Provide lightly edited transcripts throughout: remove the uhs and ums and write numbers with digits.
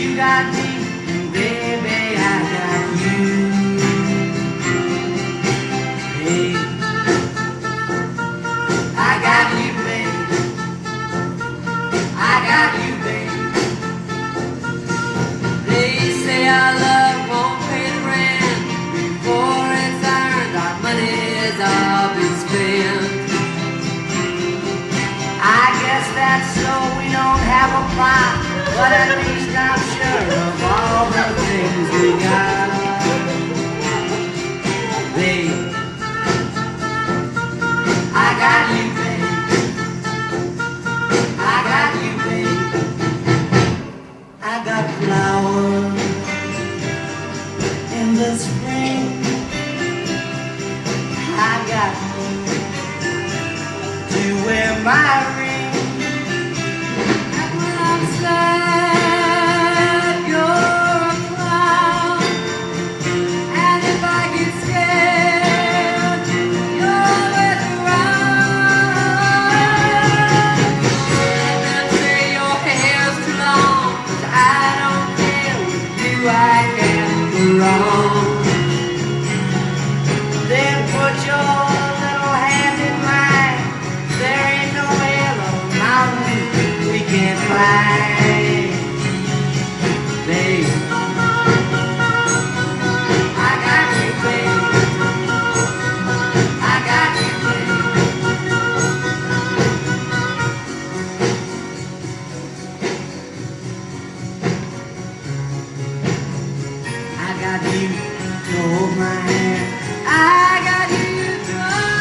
you got me, and baby, I got you. Hey, I got you, baby. I got you, baby. They say our love won't pay the rent before it's earned. Our money has all been spent. I guess that's so we don't have a plot, but at least I'm sure of all the things we got. Babe, I got you, babe. I got you, babe. I got flowers in the spring. I got to wear my ring. And when I'm sad, you're a clown. And if I get scared, you're always around. And they'll say your hair's too long, but I don't care. With you I can't go wrong. Then put your little hand in mine. There ain't no hill or mountain we can't climb. Babe, I got you, babe. I got you, babe. I got you to hold my hand. I got you to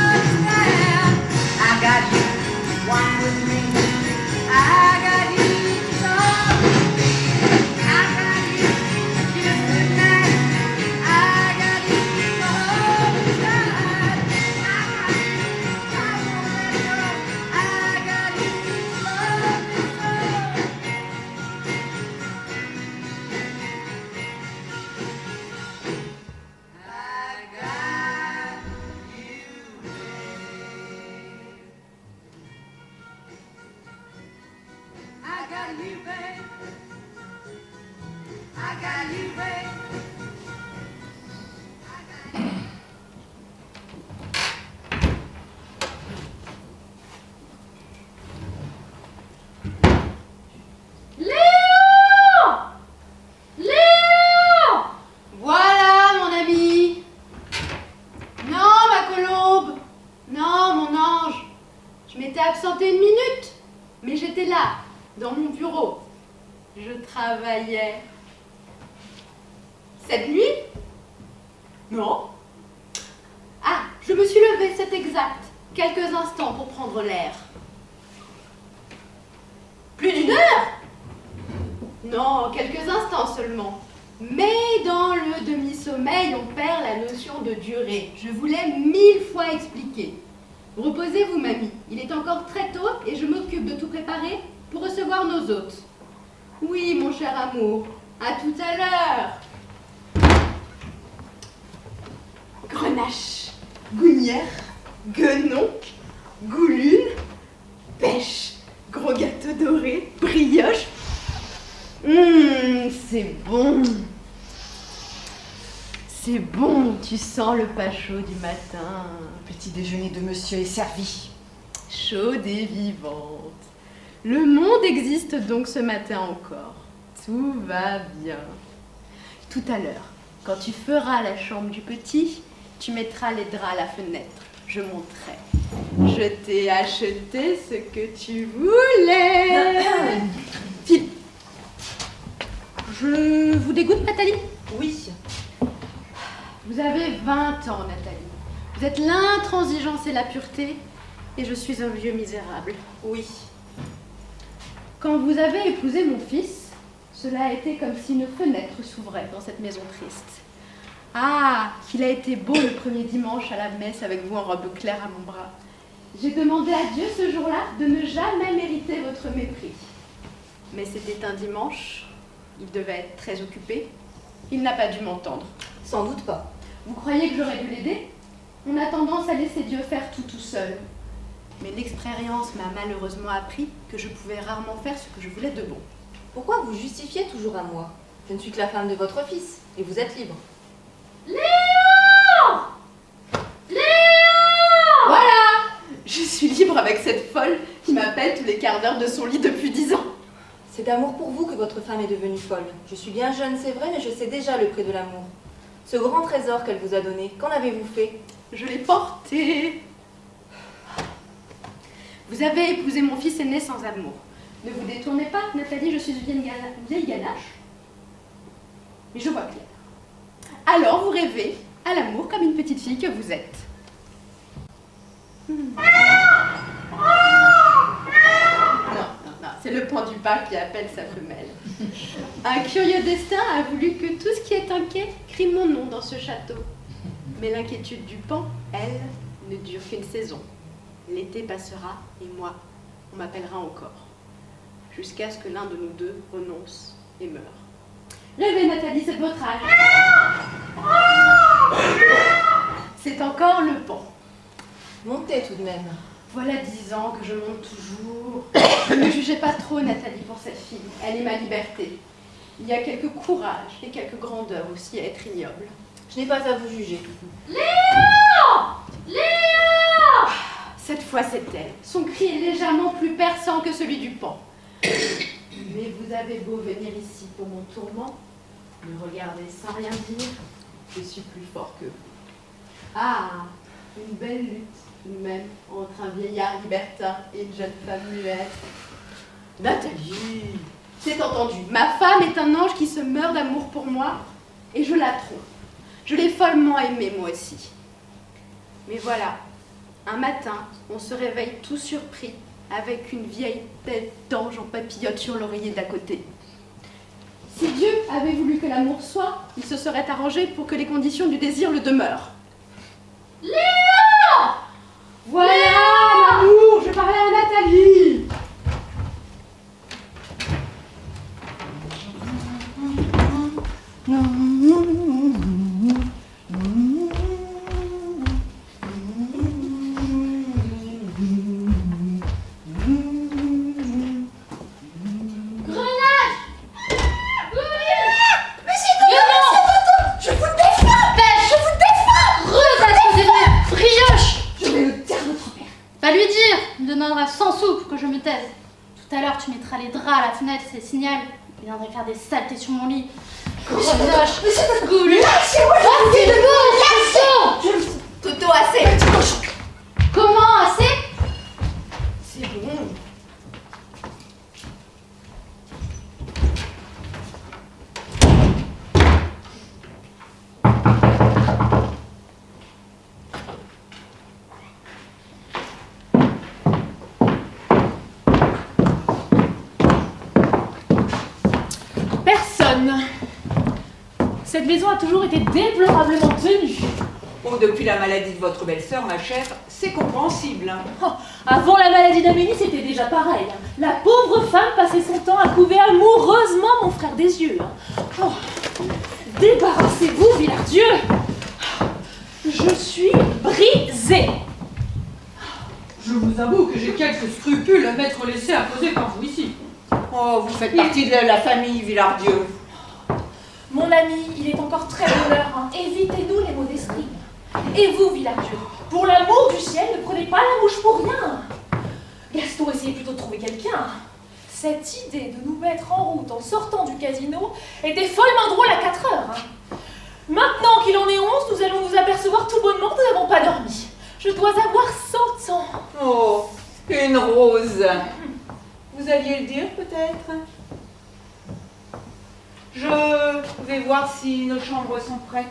understand. I got you one with me. I got you to talk with me. I got you to kiss me night. I got you to hold me tight. I got you, I won't let go. I got you to love me so. I got you, babe. I got you, babe. I got you, babe. Léo! Léo! Voilà, mon ami. Non, ma colombe. Non, mon ange. Je m'étais absentée une minute, mais j'étais là, dans mon bureau. Je travaillais. Cette nuit? Non. Ah, je me suis levée, c'est exact. Quelques instants pour prendre l'air. Plus d'une heure? Non, quelques instants seulement. Mais dans le demi-sommeil, on perd la notion de durée. Je vous l'ai 1000 fois expliqué. Reposez-vous, mamie. Il est encore très tôt et je m'occupe de tout préparer pour recevoir nos hôtes. Oui, mon cher amour. À tout à l'heure. Grenache, gougnière, guenon, goulune, pêche, gros gâteau doré, brioche. C'est bon. C'est bon, tu sens le pas chaud du matin. Petit déjeuner de monsieur est servi. Chaude et vivante. Le monde existe donc ce matin encore. Tout va bien. Tout à l'heure, quand tu feras la chambre du petit, tu mettras les draps à la fenêtre. Je monterai. Je t'ai acheté ce que tu voulais. File. Je vous dégoûte, Nathalie? Oui. Vous avez 20 ans, Nathalie. Vous êtes l'intransigeance et la pureté, et je suis un vieux misérable. Oui. Quand vous avez épousé mon fils, cela a été comme si une fenêtre s'ouvrait dans cette maison triste. Ah, qu'il a été beau le premier dimanche à la messe avec vous en robe claire à mon bras. J'ai demandé à Dieu ce jour-là de ne jamais mériter votre mépris. Mais c'était un dimanche, il devait être très occupé. Il n'a pas dû m'entendre. Sans doute pas. Vous croyez que j'aurais dû l'aider? On a tendance à laisser Dieu faire tout seul. Mais l'expérience m'a malheureusement appris que je pouvais rarement faire ce que je voulais de bon. Pourquoi vous justifiez toujours à moi? Je ne suis que la femme de votre fils, et vous êtes libre. Léon! Voilà! Je suis libre avec cette folle qui m'appelle tous les quarts d'heure de son lit depuis 10 ans. C'est d'amour pour vous que votre femme est devenue folle. Je suis bien jeune, c'est vrai, mais je sais déjà le prix de l'amour. Ce grand trésor qu'elle vous a donné, qu'en avez-vous fait? Je l'ai porté. Vous avez épousé mon fils aîné sans amour. Ne vous détournez pas, Nathalie, je suis une vieille ganache. Mais je vois clair. Alors vous rêvez à l'amour comme une petite fille que vous êtes. Non, c'est le pendule-pas qui appelle sa femelle. Un curieux destin a voulu que tout ce qui est inquiet crie mon nom dans ce château. Mais l'inquiétude du pan, elle, ne dure qu'une saison. L'été passera et moi, on m'appellera encore. Jusqu'à ce que l'un de nous deux renonce et meure. Rêvez, Nathalie, c'est votre âge. C'est encore le pan. Montez tout de même. Voilà 10 ans que je monte toujours. Ne me jugez pas trop, Nathalie, pour cette fille. Elle est ma liberté. Il y a quelque courage et quelque grandeur aussi à être ignoble. Je n'ai pas à vous juger. Cette fois, c'est elle. Son cri est légèrement plus perçant que celui du pan. Mais vous avez beau venir ici pour mon tourment, me regarder sans rien dire, je suis plus fort que vous. Ah, une belle lutte, tout de même, entre un vieillard libertin et une jeune femme muette. Nathalie, c'est entendu. Ma femme est un ange qui se meurt d'amour pour moi, et je la trompe. Je l'ai follement aimée, moi aussi. Mais voilà, un matin, on se réveille tout surpris, avec une vieille tête d'ange en papillote sur l'oreiller d'à côté. Si Dieu avait voulu que l'amour soit, il se serait arrangé pour que les conditions du désir le demeurent. Léon! Voilà, l'amour, je parlais à Nathalie. Tu mettras les draps à la fenêtre, c'est signal. Il viendrait faire des saletés sur mon lit. Grenache, goulu. Toto, assez. Comment, assez? C'est bon. Cette maison a toujours été déplorablement tenue. Oh, depuis la maladie de votre belle-sœur, ma chère, c'est compréhensible. Oh, avant la maladie d'Amélie, c'était déjà pareil. La pauvre femme passait son temps à couver amoureusement mon frère des yeux. Oh, débarrassez-vous, Villardieu. Je suis brisée. Je vous avoue que j'ai quelques scrupules à m'être laissé imposer par vous ici. Oh, vous faites partie de la famille Villardieu. Mon ami, il est encore très bonheur. Évitez-nous les mots d'esprit. Et vous, Villardieu, pour l'amour du ciel, ne prenez pas la mouche pour rien. Gaston, essayez plutôt de trouver quelqu'un. Cette idée de nous mettre en route en sortant du casino était follement drôle à 4 heures. Maintenant qu'il en est 11, nous allons nous apercevoir tout bonnement que nous n'avons pas dormi. Je dois avoir 100 ans. Oh, une rose. Vous alliez le dire, peut-être? Je vais voir si nos chambres sont prêtes.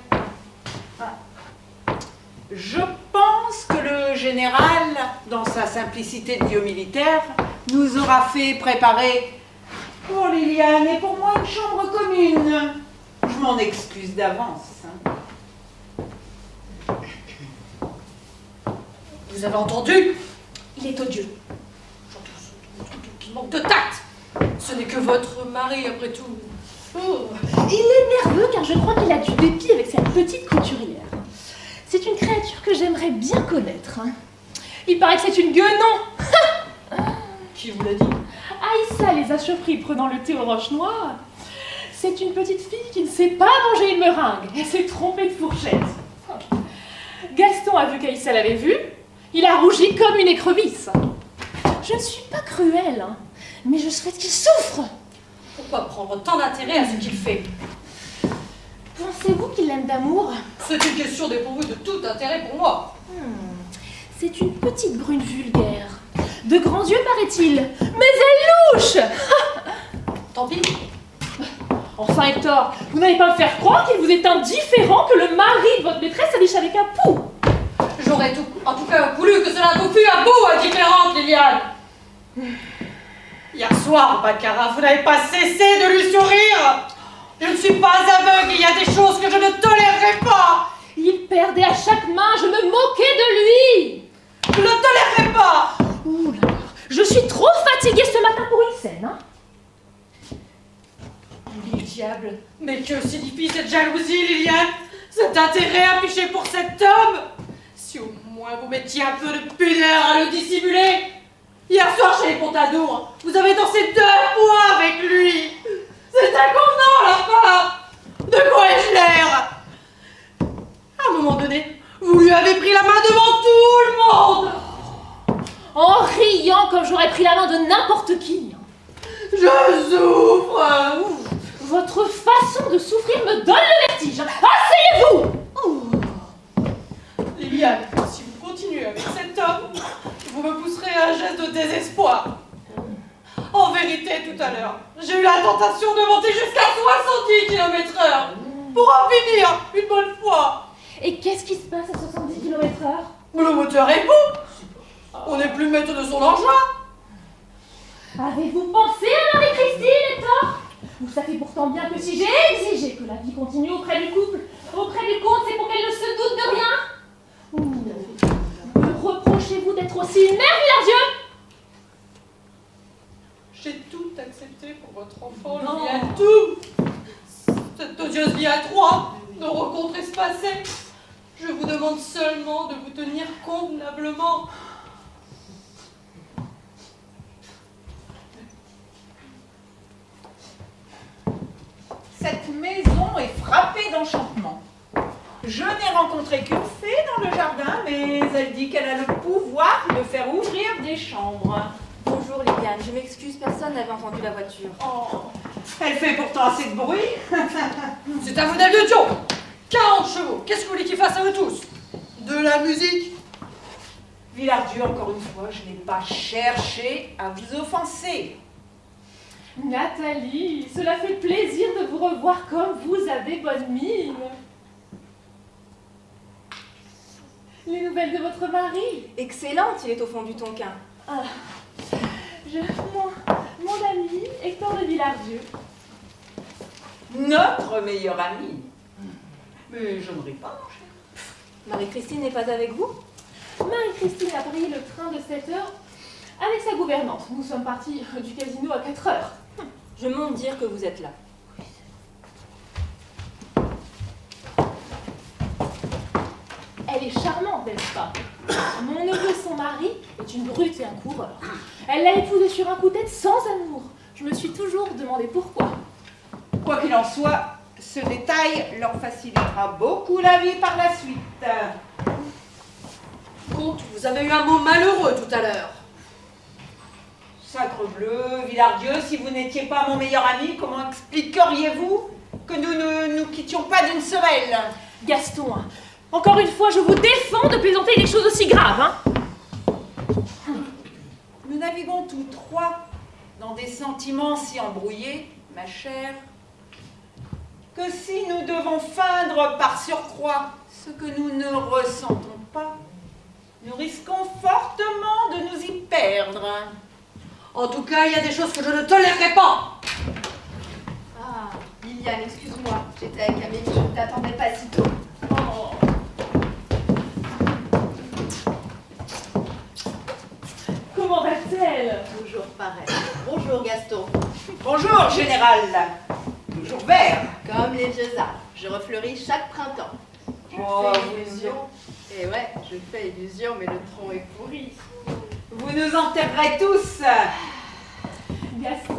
Je pense que le général, dans sa simplicité de vieux militaire, nous aura fait préparer pour Liliane et pour moi une chambre commune. Je m'en excuse d'avance. Vous avez entendu? Il est odieux. Qui manque de tact. Ce n'est que votre mari, après tout. Oh, il est nerveux car je crois qu'il a du dépit avec cette petite couturière. C'est une créature que j'aimerais bien connaître. Il paraît que c'est une guenon. Qui vous l'a dit? Ah, ça les a surpris prenant le thé aux roches noires, c'est une petite fille qui ne sait pas manger une meringue. Elle s'est trompée de fourchette. Gaston a vu qu'Aïssa l'avait vue. Il a rougi comme une écrevisse. Je ne suis pas cruelle, hein, mais je souhaite qu'il souffre. Pourquoi prendre tant d'intérêt à ce qu'il fait? Pensez-vous qu'il l'aime d'amour? C'est une question dépourvue de tout intérêt pour moi. C'est une petite brune vulgaire. De grands yeux, paraît-il. Mais elle louche. Tant pis. Enfin, Hector, vous n'allez pas me faire croire qu'il vous est indifférent que le mari de votre maîtresse s'alliche avec un pou. J'aurais en tout cas voulu que cela vous fût à bout indifférente, Liliane. Hier soir, au baccarat, vous n'avez pas cessé de lui sourire. Je ne suis pas aveugle, il y a des choses que je ne tolérerai pas. Il perdait à chaque main, je me moquais de lui. Je ne tolérerai pas. Ouh là là, je suis trop fatiguée ce matin pour une scène, hein. Le diable. Mais que signifie cette jalousie, Liliane? Cet intérêt affiché pour cet homme? Si au moins vous mettiez un peu de pudeur à le dissimuler. Hier soir chez les Pompadour, vous avez dansé 2 mois avec lui. C'est inconvenant à la fin. De quoi ai-je l'air? À un moment donné, vous lui avez pris la main devant tout le monde. En riant comme j'aurais pris la main de n'importe qui. Je souffre. Votre façon de souffrir me donne le vertige. Asseyez-vous. Liliane, si vous continuez avec cet homme, vous me pousserez à un geste de désespoir. En vérité, tout à l'heure, j'ai eu la tentation de monter jusqu'à 70 km/h pour en finir une bonne fois. Et qu'est-ce qui se passe à 70 km/h? Le moteur est beau. On n'est plus maître de son engin. Avez-vous pensé à Marie-Christine, Hector? Vous savez pourtant bien que si j'ai exigé que la vie continue auprès du couple, auprès du comte, c'est pour qu'elle ne se doute de rien. Me reprochez-vous d'être aussi une mère, Villardieu? J'ai tout accepté pour votre enfant, Liliane, tout. Cette odieuse vie à 3, nos rencontres espacées. Je vous demande seulement de vous tenir convenablement. Cette maison est frappée d'enchantement. Je n'ai rencontré qu'une fée dans le jardin, mais elle dit qu'elle a le pouvoir de faire ouvrir des chambres. Bonjour Liliane, je m'excuse, personne n'avait entendu la voiture. Oh, elle fait pourtant assez de bruit. C'est un modèle de Joe. 40 chevaux, qu'est-ce que vous voulez qu'il fasse à eux tous? De la musique. Villardieu, encore une fois, je n'ai pas cherché à vous offenser. Nathalie, cela fait plaisir de vous revoir comme vous avez bonne mine. Les nouvelles de votre mari? Excellente, il est au fond du Tonkin. Mon ami, Hector de Villardieu. Notre meilleur ami. Mais je ne ris pas, mon cher. Marie-Christine n'est pas avec vous? Marie-Christine a pris le train de 7 heures avec sa gouvernante. Nous sommes partis du casino à 4 heures. Je monte dire que vous êtes là. Elle est charmante, n'est-ce pas? Mon neveu, son mari, est une brute et un coureur. Elle l'a épousé sur un coup de tête sans amour. Je me suis toujours demandé pourquoi. Quoi qu'il en soit, ce détail leur facilitera beaucoup la vie par la suite. Comte, vous avez eu un mot malheureux tout à l'heure. Sacrebleu, Villardieu, si vous n'étiez pas mon meilleur ami, comment expliqueriez-vous que nous ne nous quittions pas d'une semelle? Gaston, encore une fois, je vous défends de plaisanter des choses aussi graves, hein. Nous naviguons tous trois dans des sentiments si embrouillés, ma chère, que si nous devons feindre par surcroît ce que nous ne ressentons pas, nous risquons fortement de nous y perdre. En tout cas, il y a des choses que je ne tolérerai pas. Ah, Liliane, excuse-moi, j'étais avec Amélie, je ne t'attendais pas si tôt. Oh. Comment va-t-elle? Toujours pareil. Bonjour Gaston. Bonjour, général. Toujours vert. Comme les vieux arbres, je refleuris chaque printemps. Je fais illusion. Et ouais, je fais illusion, mais le tronc est pourri. Vous nous enterrerez tous. Gaston,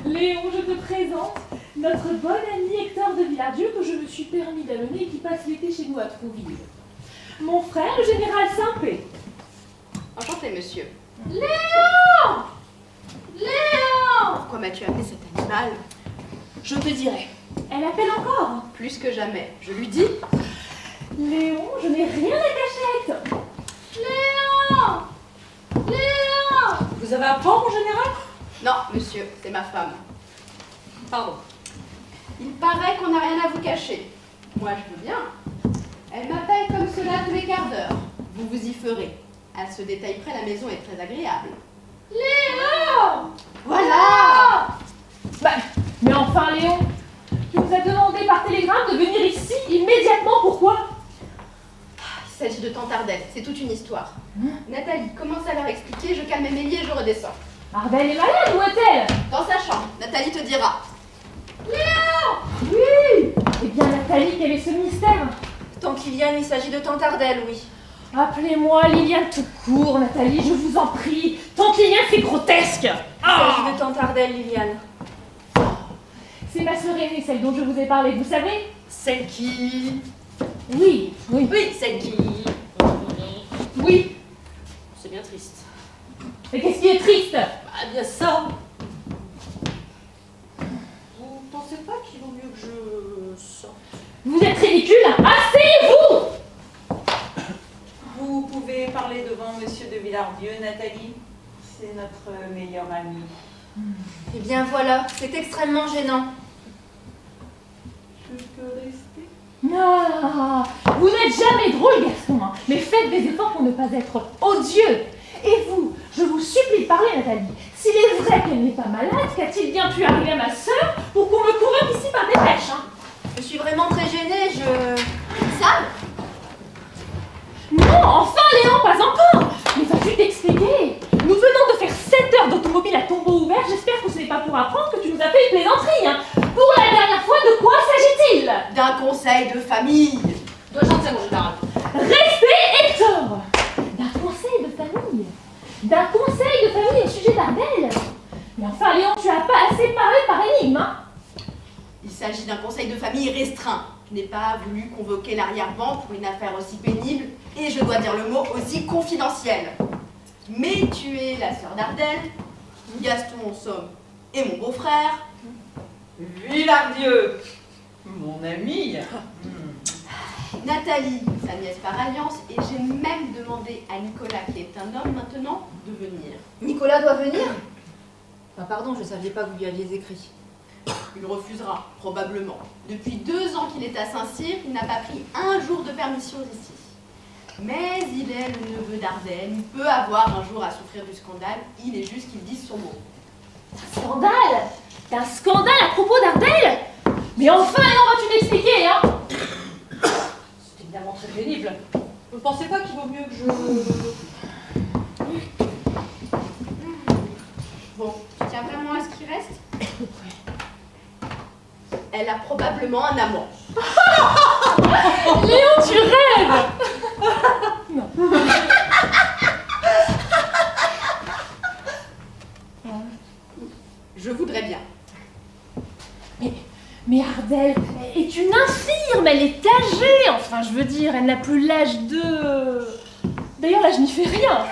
Léon, je te présente notre bon ami Hector de Villardieu que je me suis permis d'amener et qui passe l'été chez nous à Trouville. Mon frère, le général Saint-Pé. Enchanté, monsieur. Léon! Léon! Pourquoi m'as-tu amené cet animal? Je te dirai. Elle appelle encore. Plus que jamais. Je lui dis. Léon, je n'ai rien à cacher, Hector. Léon! Léon! Vous avez un pan, mon général? Non, monsieur, c'est ma femme. Pardon. Il paraît qu'on n'a rien à vous cacher. Moi, je veux bien. Elle m'appelle comme cela tous les quarts d'heure. Vous vous y ferez. À ce détail près, la maison est très agréable. Léon! Voilà! Mais enfin, Léon, tu nous as demandé par télégramme de venir ici immédiatement. Pourquoi? Il s'agit de tante Ardelle, c'est toute une histoire. Nathalie, commence à leur expliquer, je calme Émilie et je redescends. Ardelle est malade, où est-elle? Dans sa chambre, Nathalie te dira. Oui. Eh bien, Nathalie, quel est ce mystère? Tante Liliane, il s'agit de tante Ardelle, oui. Appelez-moi Liliane tout court, Nathalie, je vous en prie. Tante Liliane, c'est grotesque. Il s'agit de tante Ardelle, Liliane. C'est ma sœur aînée, celle dont je vous ai parlé, vous savez? Celle qui... Oui. Oui, celle qui... Oui. C'est bien triste. Mais qu'est-ce qui est triste? Ah bien ça. Vous pensez pas qu'il vaut mieux que je sorte? Vous êtes ridicule. Asseyez-vous. Vous pouvez parler devant Monsieur de Villardieu, Nathalie. C'est notre meilleur ami. Eh bien voilà, c'est extrêmement gênant. Je peux rester? Ah, vous n'êtes jamais drôle, Gaston, hein, mais faites des efforts pour ne pas être odieux. Et vous, je vous supplie de parler, Nathalie. S'il est vrai qu'elle n'est pas malade, qu'a-t-il bien pu arriver à ma sœur pour qu'on me convoque ici par dépêche, hein? Je suis vraiment très gênée, Ça? Non, enfin, Léon, pas encore. Mais vas-tu t'expliquer? Nous venons de faire 7 heures d'automobile à tombeau ouvert. J'espère que ce n'est pas pour apprendre que tu nous as fait une plaisanterie, hein. Pour la dernière fois, de quoi s'agit-il? D'un conseil de famille. Dois-je en dire, mon général? Restez, Hector. D'un conseil de famille. D'un conseil de famille au sujet d'Ardelle. Mais enfin, Léon, tu as pas assez parlé par énigme, hein. Il s'agit d'un conseil de famille restreint. Je n'ai pas voulu convoquer l'arrière-ban pour une affaire aussi pénible et, je dois dire le mot, aussi confidentielle. Mais tu es la sœur d'Ardelle, Gaston en somme et mon beau-frère. Villardieu, mon ami. Nathalie, sa nièce par alliance, et j'ai même demandé à Nicolas, qui est un homme maintenant, de venir. Nicolas doit venir? Ah pardon, je ne savais pas que vous lui aviez écrit. Il refusera, probablement. Depuis 2 ans qu'il est à Saint-Cyr, il n'a pas pris un jour de permission ici. Mais il est le neveu d'Ardelle, il peut avoir un jour à souffrir du scandale, il est juste qu'il dise son mot. Un scandale? Un scandale à propos d'Ardelle? Mais enfin, Léon, vas-tu m'expliquer, hein? C'est évidemment très pénible. Vous ne pensez pas qu'il vaut mieux que je... Bon, tu tiens vraiment à ce qui reste? Elle a probablement un amant. Léon, tu rêves! Je voudrais bien. Mais Ardelle est une infirme, elle est âgée, enfin je veux dire, elle n'a plus l'âge de... D'ailleurs là je n'y fais rien.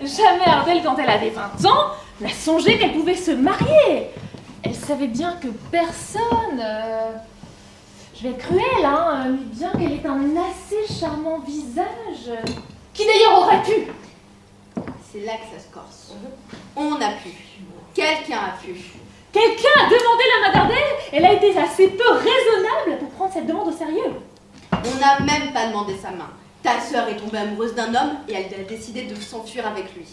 Jamais Ardelle, quand elle avait 20 ans, n'a songé qu'elle pouvait se marier. Elle savait bien que personne... Je vais être cruelle, hein, mais bien qu'elle ait un assez charmant visage... Qui d'ailleurs aurait pu. C'est là que ça se corse. On a pu. Quelqu'un a pu. Quelqu'un a demandé la main d'Ardelle, elle a été assez peu raisonnable pour prendre cette demande au sérieux. On n'a même pas demandé sa main. Ta sœur est tombée amoureuse d'un homme et elle a décidé de s'enfuir avec lui.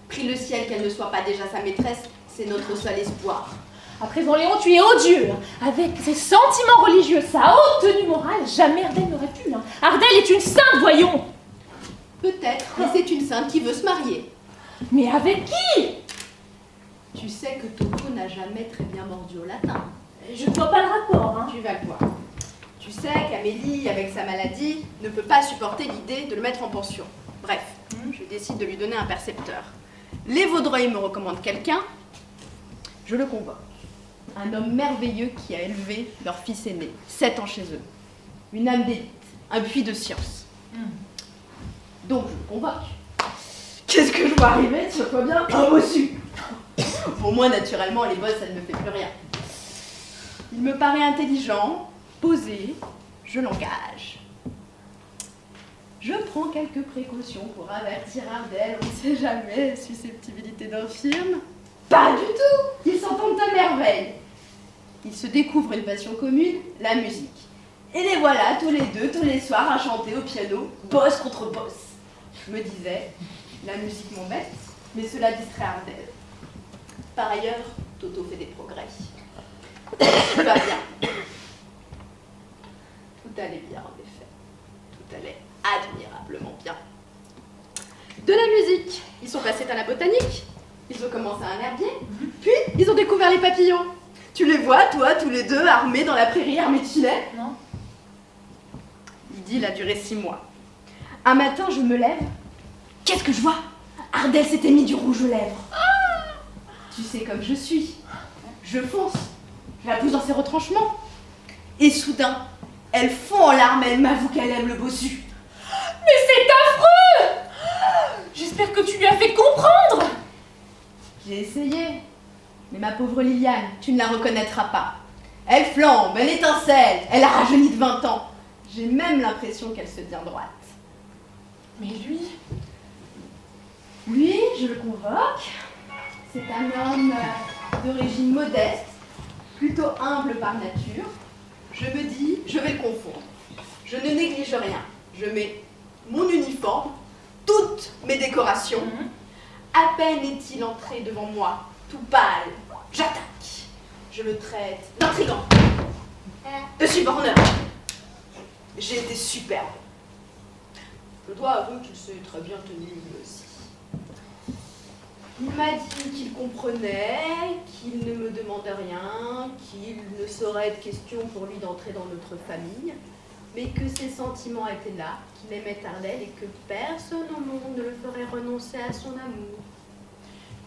Prie le ciel qu'elle ne soit pas déjà sa maîtresse, c'est notre seul espoir. À présent, Léon, tu es odieux. Avec ses sentiments religieux, sa haute tenue morale, jamais Ardelle n'aurait pu. Ardelle est une sainte, voyons. Peut-être, mais c'est une sainte qui veut se marier. Mais avec qui? Tu sais que Toto n'a jamais très bien mordu au latin. Je ne vois pas le rapport, hein. Tu vas le voir. Tu sais qu'Amélie, avec sa maladie, ne peut pas supporter l'idée de le mettre en pension. Bref, je décide de lui donner un percepteur. Les Vaudreuil me recommandent quelqu'un. Je le convoque. Un homme merveilleux qui a élevé leur fils aîné, 7 ans chez eux. Une âme d'élite, un puits de science. Donc je le convoque. Qu'est-ce que je vois arriver, tiens-toi bien, un bossu. Pour moi, naturellement, les bosses, ça ne me fait plus rien. Il me paraît intelligent, posé, je l'engage. Je prends quelques précautions pour avertir Ardel, on ne sait jamais, susceptibilité d'infirme. Pas du tout, ils s'entendent à merveille. Ils se découvrent une passion commune, la musique. Et les voilà tous les deux, tous les soirs, à chanter au piano, boss contre boss. Je me disais, la musique m'embête, mais cela distrait Ardel. Par ailleurs, Toto fait des progrès. Tout va bien. Tout allait bien, en effet. Tout allait admirablement bien. De la musique, ils sont passés à la botanique, ils ont commencé un herbier, puis ils ont découvert les papillons. Tu les vois, toi, tous les deux, armés dans la prairie, armés de filets? Non. L'idylle a duré 6 mois. Un matin, je me lève. Qu'est-ce que je vois? Ardel s'était mis du rouge aux lèvres. Tu sais comme je suis. Je fonce. Je la pousse dans ses retranchements. Et soudain, elle fond en larmes, elle m'avoue qu'elle aime le bossu. Mais c'est affreux! J'espère que tu lui as fait comprendre! J'ai essayé. Mais ma pauvre Liliane, tu ne la reconnaîtras pas. Elle flambe, elle étincelle, elle a rajeuni de 20 ans. J'ai même l'impression qu'elle se tient droite. Mais lui... Lui, je le convoque. C'est un homme d'origine modeste, plutôt humble par nature. Je me dis, je vais le confondre. Je ne néglige rien. Je mets mon uniforme, toutes mes décorations. À peine est-il entré devant moi, tout pâle, j'attaque. Je le traite d'intrigant, de suborneur. J'ai été superbe. Je dois avouer qu'il s'est très bien tenu lui aussi. Il m'a dit qu'il comprenait, qu'il ne me demandait rien, qu'il ne saurait être question pour lui d'entrer dans notre famille, mais que ses sentiments étaient là, qu'il aimait Ardel et que personne au monde ne le ferait renoncer à son amour.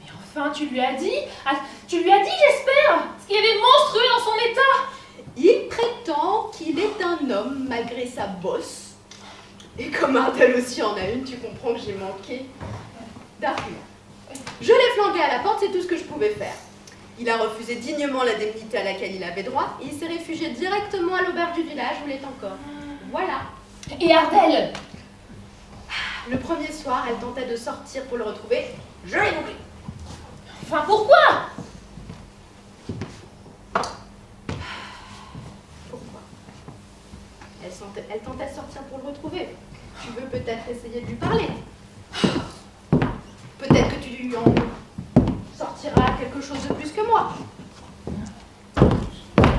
Mais enfin, tu lui as dit, j'espère, ce qu'il y avait monstrueux dans son état. Il prétend qu'il est un homme malgré sa bosse. Et comme Ardel aussi en a une, tu comprends que j'ai manqué d'arguments. Je l'ai flanqué à la porte, c'est tout ce que je pouvais faire. Il a refusé dignement l'indemnité à laquelle il avait droit et il s'est réfugié directement à l'auberge du village où il est encore. Voilà. Et Ardel? Le premier soir, elle tentait de sortir pour le retrouver. Je l'ai bouclé. Enfin, pourquoi? Pourquoi? Elle tentait de sortir pour le retrouver. Tu veux peut-être essayer de lui parler. Peut-être que tu lui en sortiras quelque chose de plus que moi.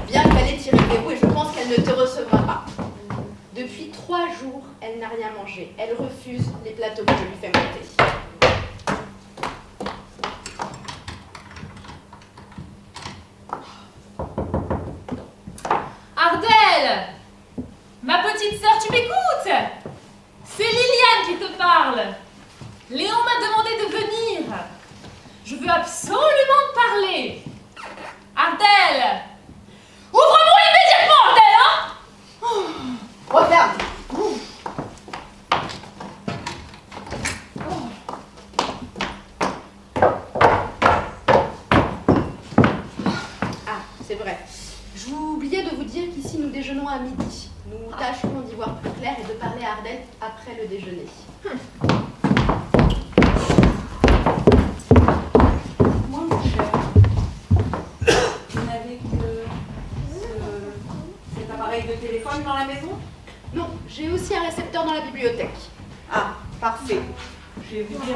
Bien qu'elle ait tiré le verrou et je pense qu'elle ne te recevra pas. Depuis 3 jours, elle n'a rien mangé. Elle refuse les plateaux que je lui fais monter. Ardel! Ma petite sœur, tu m'écoutes? C'est Liliane qui te parle. Léon m'a demandé de venir. Je veux absolument te parler. Ardel! Ouvre-moi immédiatement, Ardel, hein? Referme! Ah, c'est vrai. J'oubliais de vous dire qu'ici nous déjeunons à midi. Nous tâcherons d'y voir plus clair et de parler à Ardel après le déjeuner. Moi, mon cher, vous n'avez que cet appareil de téléphone dans la maison? Non, j'ai aussi un récepteur dans la bibliothèque. Ah, parfait. Je vais vous dire,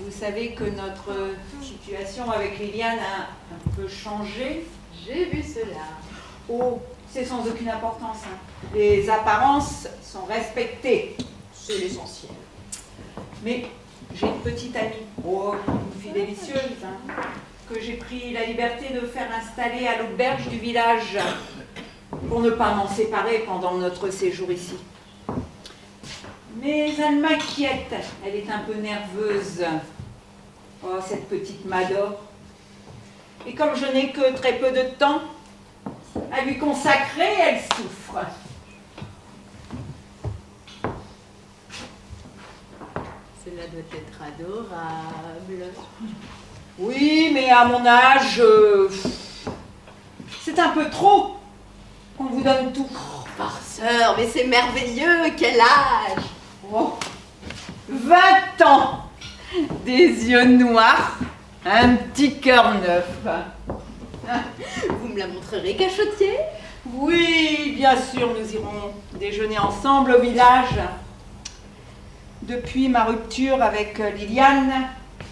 vous savez que notre situation avec Liliane a un peu changé. J'ai vu cela. Oh, c'est sans aucune importance, hein. Les apparences sont respectées. C'est l'essentiel. Mais j'ai une petite amie, oh, une fille délicieuse, hein, que j'ai pris la liberté de faire installer à l'auberge du village pour ne pas m'en séparer pendant notre séjour ici. Mais elle m'inquiète, elle est un peu nerveuse. Oh, cette petite Mador. Et comme je n'ai que très peu de temps à lui consacrer, elle souffre. Cela doit être adorable. Oui, mais à mon âge, c'est un peu trop qu'on vous donne tout. Oh, farceur, mais c'est merveilleux, quel âge! Oh, 20 ans, des yeux noirs, un petit cœur neuf. Vous me la montrerez, cachotier? Oui, bien sûr, nous irons déjeuner ensemble au village. Depuis ma rupture avec Liliane,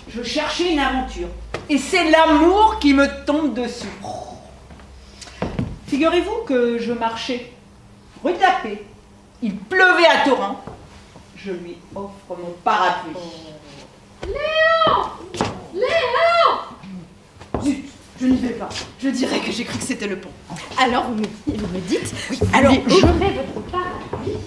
je cherchais une aventure. Et c'est l'amour qui me tombe dessus. Figurez-vous que je marchais rue de la Paix. Il pleuvait à torrent. Je lui offre mon parapluie. Zut, je n'y vais pas. Je dirais que j'ai cru que c'était le pont. Alors vous me dites, oui, alors, je mets votre parapluie.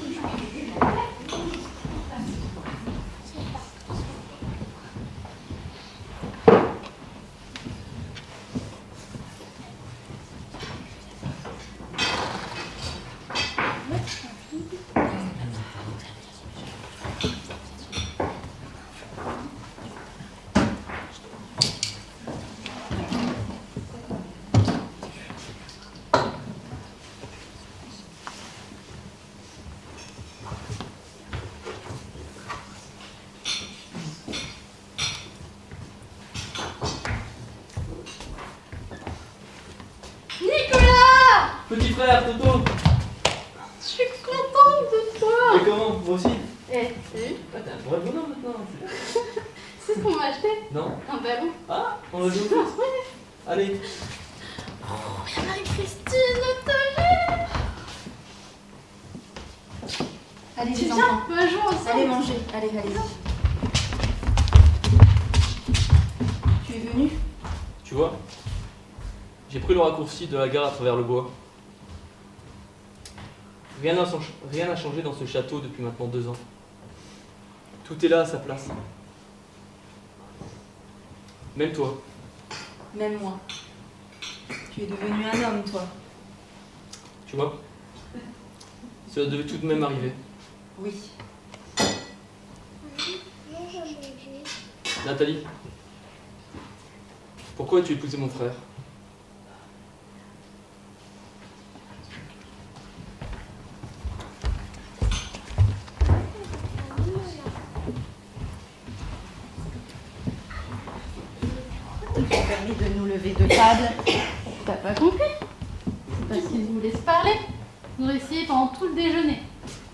Petit frère, Toto. Je suis contente de toi. Et comment? Moi aussi. Eh, salut. Ah, t'es un vrai bonhomme maintenant. C'est ce qu'on m'a acheté. Non? Un ballon. Ah, on va jouer au foot. Allez. Oh, il y a Marie-Christine, Natalie. Allez, Tu les viens, enfants. on va jouer ensemble. Allez manger. Allez. Tu es venu? Tu vois, j'ai pris le raccourci de la gare à travers le bois. Rien n'a changé dans ce château depuis maintenant 2 ans. Tout est là à sa place. Même toi. Même moi. Tu es devenu un homme, toi. Tu vois, cela devait tout de même arriver. Oui. Nathalie, pourquoi as-tu épousé mon frère? Permis de nous lever de table. T'as pas compris? C'est parce qu'ils nous laissent parler. Nous essayons pendant tout le déjeuner.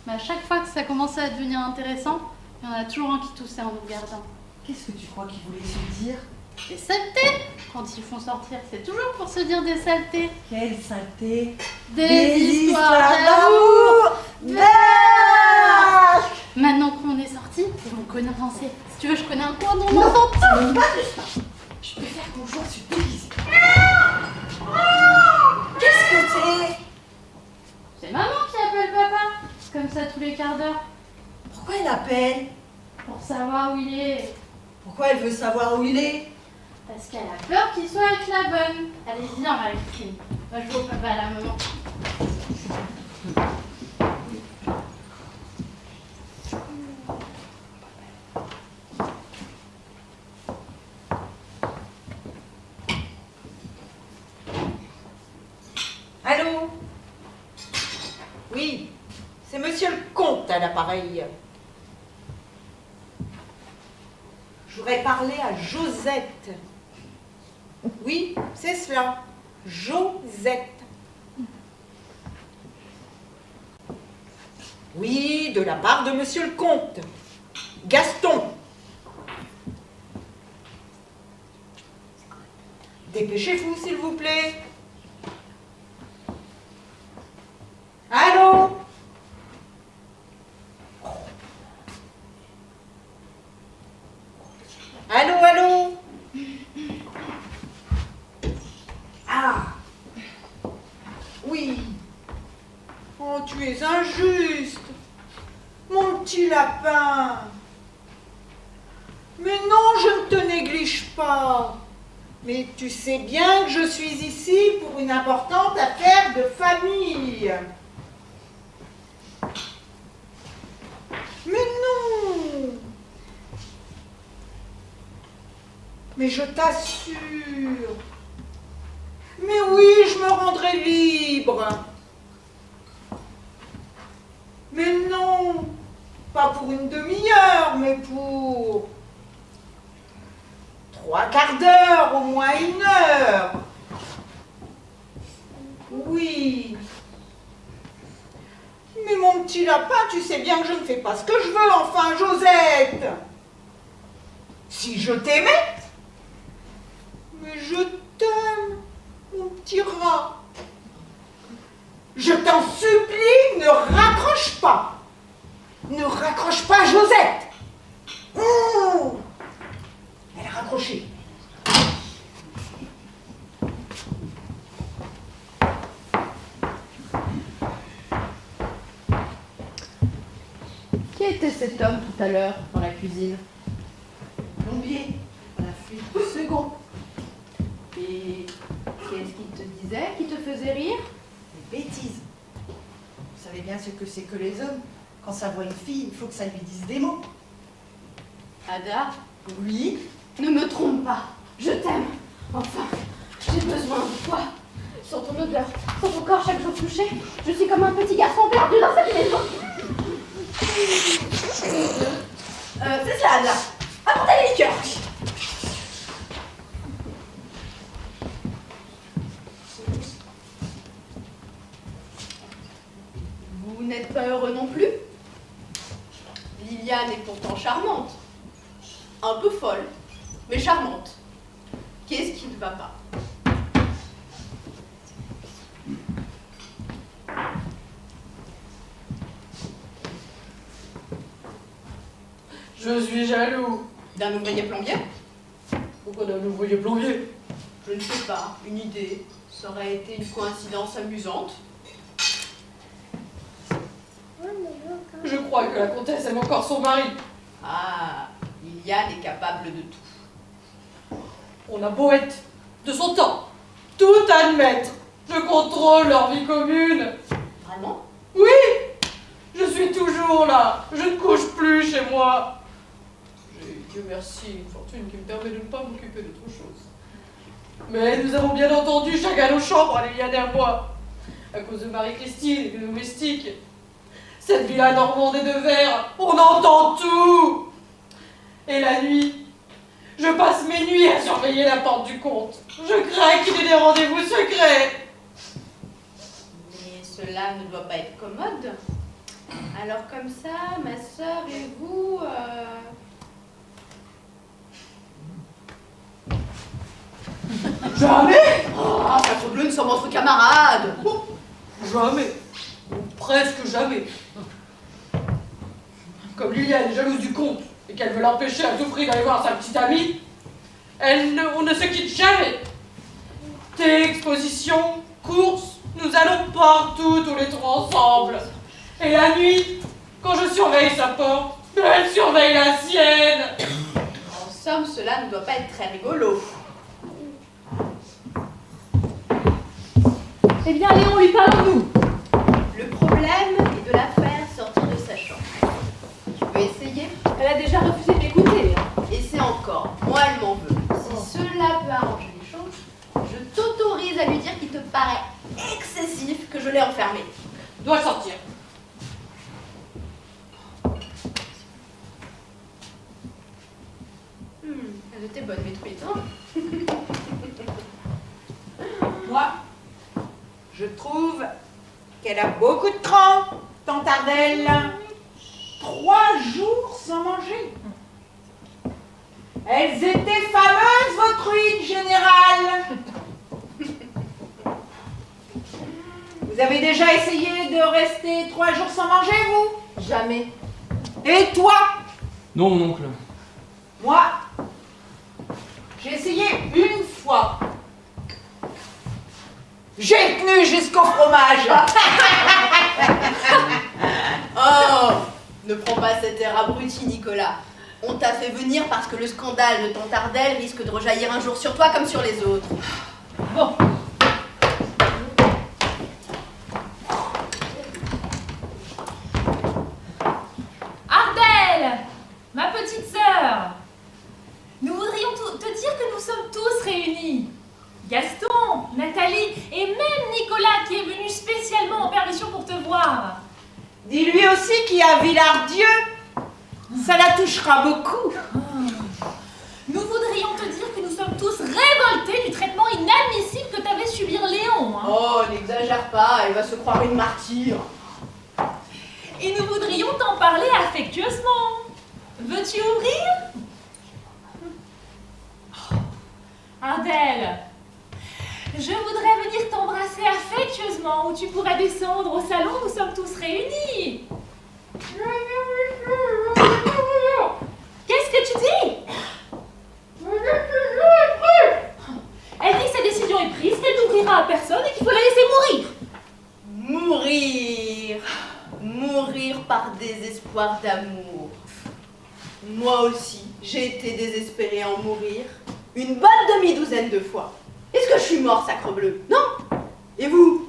Mais à chaque fois que ça commençait à devenir intéressant, il y en a toujours un qui toussait en nous regardant. Qu'est-ce que tu crois qu'ils voulaient se dire? Des saletés! Quand ils font sortir, c'est toujours pour se dire des saletés. Quelle saleté! Des histoires d'amour! Maintenant qu'on est sortis, ils vont commencer. Si tu veux, je connais un coin dans mon enfant. Je préfère qu'on joue à se déguiser. Qu'est-ce que c'est? C'est maman qui appelle papa. Comme ça tous les quarts d'heure. Pourquoi elle appelle? Pour savoir où il est. Pourquoi elle veut savoir où il est? Parce qu'elle a peur qu'il soit avec la bonne. Allez, viens, Marie-Christine. Va jouer au papa à la maman. Allô? Oui, c'est monsieur le comte à l'appareil. Je voudrais parler à Josette. Oui, c'est cela. Josette. Oui, de la part de monsieur le comte. Gaston. Dépêchez-vous, s'il vous plaît. Allô? Allô, allô? Ah! Oui. Oh, tu es injuste. Mon petit lapin. Mais non, je ne te néglige pas. Mais tu sais bien que je suis ici pour une importante affaire de famille. Mais non! Mais je t'assure. Mais oui, je me rendrai libre. Mais non, pas pour une demi-heure, mais pour 3/4 d'heure, au moins 1 heure. Oui. Mais mon petit lapin, tu sais bien que je ne fais pas ce que je veux, enfin, Josette. Si je t'aimais. Mais je t'aime, mon petit rat. Je t'en supplie, ne raccroche pas. Ne raccroche pas, Josette. Oh, elle a raccroché. Qui était cet homme tout à l'heure dans la cuisine? Plombier, à la fuite du second. Et qu'est-ce qu'il te disait qui te faisait rire? Des bêtises. Vous savez bien ce que c'est que les hommes. Quand ça voit une fille, il faut que ça lui dise des mots. Ada, Oui. ne me trompe pas. Je t'aime. Enfin, j'ai besoin de toi. Sans ton odeur, sans ton corps chaque jour touché, je suis comme un petit garçon perdu dans cette maison. C'est ça, Ada. Apportez les liqueurs. Vous n'êtes pas heureux non plus? Liliane est pourtant charmante. Un peu folle, mais charmante. Qu'est-ce qui ne va pas? Je suis jaloux. D'un ouvrier plombier? Pourquoi d'un ouvrier plombier? Je ne sais pas, une idée. Ça aurait été une coïncidence amusante. Je crois que la comtesse aime encore son mari. Ah, Liliane est capable de tout. On a beau être de son temps, tout admettre. Je contrôle leur vie commune. Vraiment? Oui, je suis toujours là. Je ne couche plus chez moi. J'ai, Dieu merci, une fortune qui me permet de ne pas m'occuper d'autre chose. Mais nous avons bien entendu chacun nos chambres, Liliane et moi, à cause de Marie-Christine et des domestiques. Cette villa normande et de verre, on entend tout. Et la nuit, je passe mes nuits à surveiller la porte du comte. Je crains qu'il ait des rendez-vous secrets. Mais cela ne doit pas être commode. Alors comme ça, ma sœur et vous... Jamais. Ah, Sacre Bleu, nous sommes entre camarades. Jamais. Ou presque jamais. Comme Liliane est jalouse du comte et qu'elle veut l'empêcher à tout prix d'aller voir sa petite amie, on ne se quitte jamais. Thé, exposition, courses, nous allons partout tous les trois ensemble. Et la nuit, quand je surveille sa porte, elle surveille la sienne. En somme, cela ne doit pas être très rigolo. Eh bien, Léon, lui parle-nous. Le problème est de la faire sortir de sa chambre. Tu peux essayer? Elle a déjà refusé de m'écouter. Et c'est encore, moi elle m'en veut. Si cela peut arranger les choses, je t'autorise à lui dire qu'il te paraît excessif que je l'ai enfermé. Dois sortir. Elle était bonne, mes truites, hein? Moi, je trouve qu'elle a beaucoup de cran, tante Ardelle. 3 jours sans manger. Elles étaient fameuses, vos truites, général. Vous avez déjà essayé de rester 3 jours sans manger, vous? Jamais. Et toi? Non, mon oncle. Moi, j'ai essayé une fois. J'ai tenu jusqu'au fromage. Oh, ne prends pas cet air abruti, Nicolas. On t'a fait venir parce que le scandale de Tante Ardelle risque de rejaillir un jour sur toi comme sur les autres. Bon. Ardelle, ma petite sœur, nous voudrions te dire que nous sommes tous réunis. Gaston, Nathalie et même Nicolas qui est venu spécialement en permission pour te voir. Dis-lui aussi qu'il y a Villardieu. Ça la touchera beaucoup. Nous voudrions te dire que nous sommes tous révoltés du traitement inadmissible que t'avais subi Léon. Oh, n'exagère pas, elle va se croire une martyre. Et nous voudrions t'en parler affectueusement. Veux-tu ouvrir? Ardelle, je voudrais venir t'embrasser affectueusement où tu pourrais descendre au salon, nous sommes tous réunis. Qu'est-ce que tu dis? Elle dit que sa décision est prise, qu'elle n'ouvrira à personne et qu'il faut la laisser mourir. Mourir. Mourir par désespoir d'amour. Moi aussi, j'ai été désespérée à en mourir une bonne demi-douzaine de fois. Est-ce que je suis mort, sacrebleu? Non. Et vous?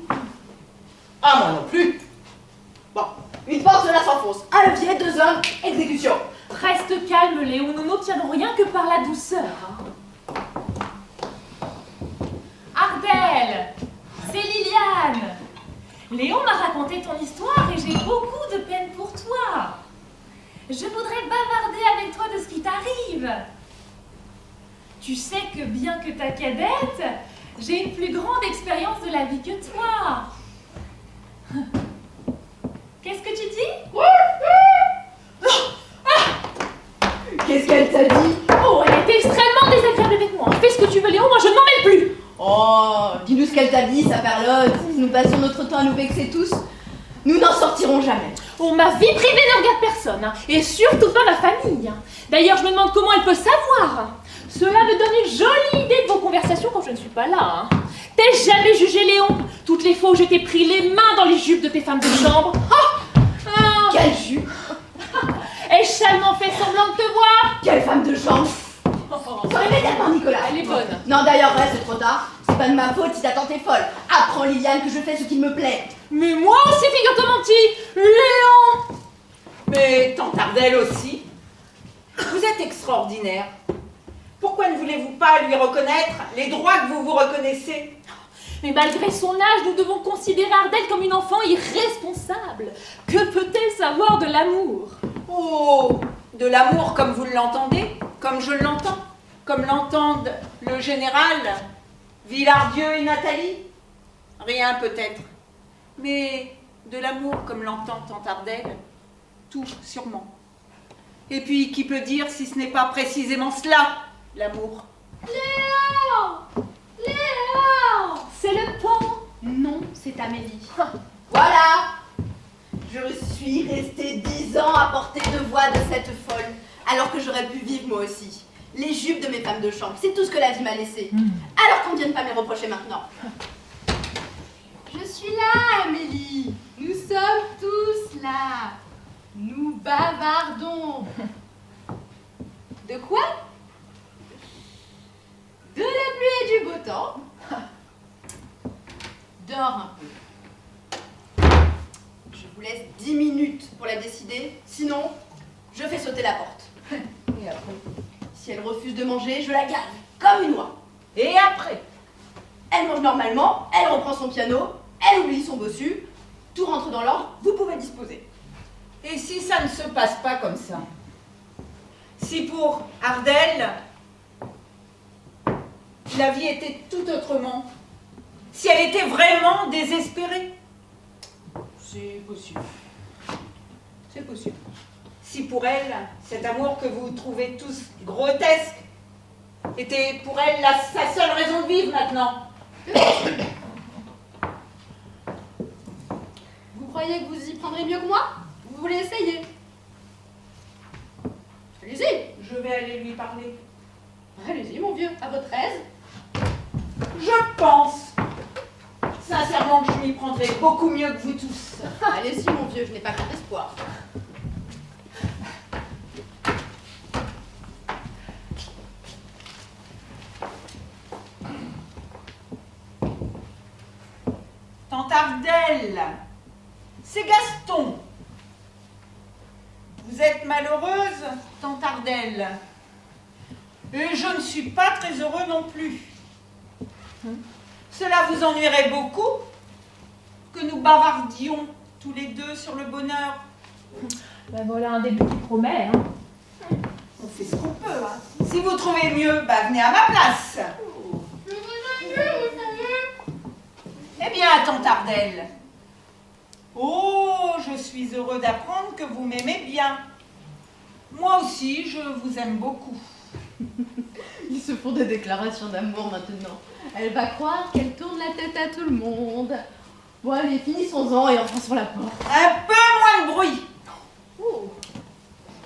Ah, moi non plus. Bon, une porte là s'enfonce. Un levier, 2 hommes, exécution. Reste calme, Léon, nous n'obtiendrons rien que par la douceur. Ardelle, c'est Liliane. Léon m'a raconté ton histoire et j'ai beaucoup de peine pour toi. Je voudrais bavarder avec toi de ce qui t'arrive. Tu sais que bien que ta cadette, j'ai une plus grande expérience de la vie que toi. Qu'est-ce que tu dis? Qu'est-ce qu'elle t'a dit? Oh, elle était extrêmement désagréable avec moi. Fais ce que tu veux, Léon, moi je ne m'en mêle plus. Oh, dis-nous ce qu'elle t'a dit, sa perlotte. Si nous passons notre temps à nous vexer tous, nous n'en sortirons jamais. Oh, ma vie privée ne regarde personne, hein, et surtout pas ma famille. D'ailleurs, je me demande comment elle peut savoir. Cela me donne une jolie idée de vos conversations quand je ne suis pas là. Hein. T'as jamais jugé Léon? Toutes les fois où je t'ai pris les mains dans les jupes de tes femmes de chambre. Quelle jupe! Ai-je seulement fait semblant de te voir? Quelle femme de chambre! T'en immédiatement, Nicolas! Elle est bonne. Non, d'ailleurs, ouais, c'est trop tard. C'est pas de ma faute si ta tante est folle. Apprends, Liliane, que je fais ce qu'il me plaît. Mais moi aussi, figure-toi mon petit Léon. Mais Tante Ardelle aussi. Vous êtes extraordinaire. Pourquoi ne voulez-vous pas lui reconnaître les droits que vous vous reconnaissez? Mais malgré son âge, nous devons considérer Ardelle comme une enfant irresponsable. Que peut-elle savoir de l'amour? Oh, de l'amour comme vous l'entendez, comme je l'entends, comme l'entendent le général, Villardieu et Nathalie? Rien peut-être, mais de l'amour comme l'entend Tante Ardelle, tout sûrement. Et puis qui peut dire si ce n'est pas précisément cela, l'amour? Léon! Léon! C'est le pont. Non, c'est Amélie. Voilà! Je suis restée 10 ans à portée de voix de cette folle, alors que j'aurais pu vivre moi aussi. Les jupes de mes femmes de chambre, c'est tout ce que la vie m'a laissé. Alors qu'on ne vienne pas me les reprocher maintenant. Je suis là, Amélie. Nous sommes tous là. Nous bavardons. De quoi? De la pluie et du beau temps. Dors un peu. Je vous laisse 10 minutes pour la décider, sinon, je fais sauter la porte. Et après, si elle refuse de manger, je la garde comme une oie. Et après? Elle mange normalement, elle reprend son piano, elle oublie son bossu, tout rentre dans l'ordre, vous pouvez disposer. Et si ça ne se passe pas comme ça? Si pour Ardelle, la vie était tout autrement? Si elle était vraiment désespérée? C'est possible. C'est possible. Si pour elle, cet amour que vous trouvez tous grotesque était pour elle sa seule raison de vivre maintenant? Vous croyez que vous y prendrez mieux que moi? Vous voulez essayer? Allez-y. Je vais aller lui parler. Allez-y, mon vieux, à votre aise. Je pense sincèrement que je m'y prendrai beaucoup mieux que vous tous. Allez-y, mon vieux, je n'ai pas grand espoir. Tante Ardelle, c'est Gaston. Vous êtes malheureuse, Tante Ardelle. Et je ne suis pas très heureux non plus. Cela vous ennuierait beaucoup que nous bavardions tous les deux sur le bonheur. Ben voilà un début qui promet, hein. On fait ce qu'on peut, hein. Si vous trouvez mieux, venez à ma place. Eh bien, Tante Ardelle. Oh, je suis heureux d'apprendre que vous m'aimez bien. Moi aussi, je vous aime beaucoup. Ils se font des déclarations d'amour maintenant. Elle va croire qu'elle tourne la tête à tout le monde. Bon allez, finissons-en et enfonçons la porte. Un peu moins de bruit. Oh.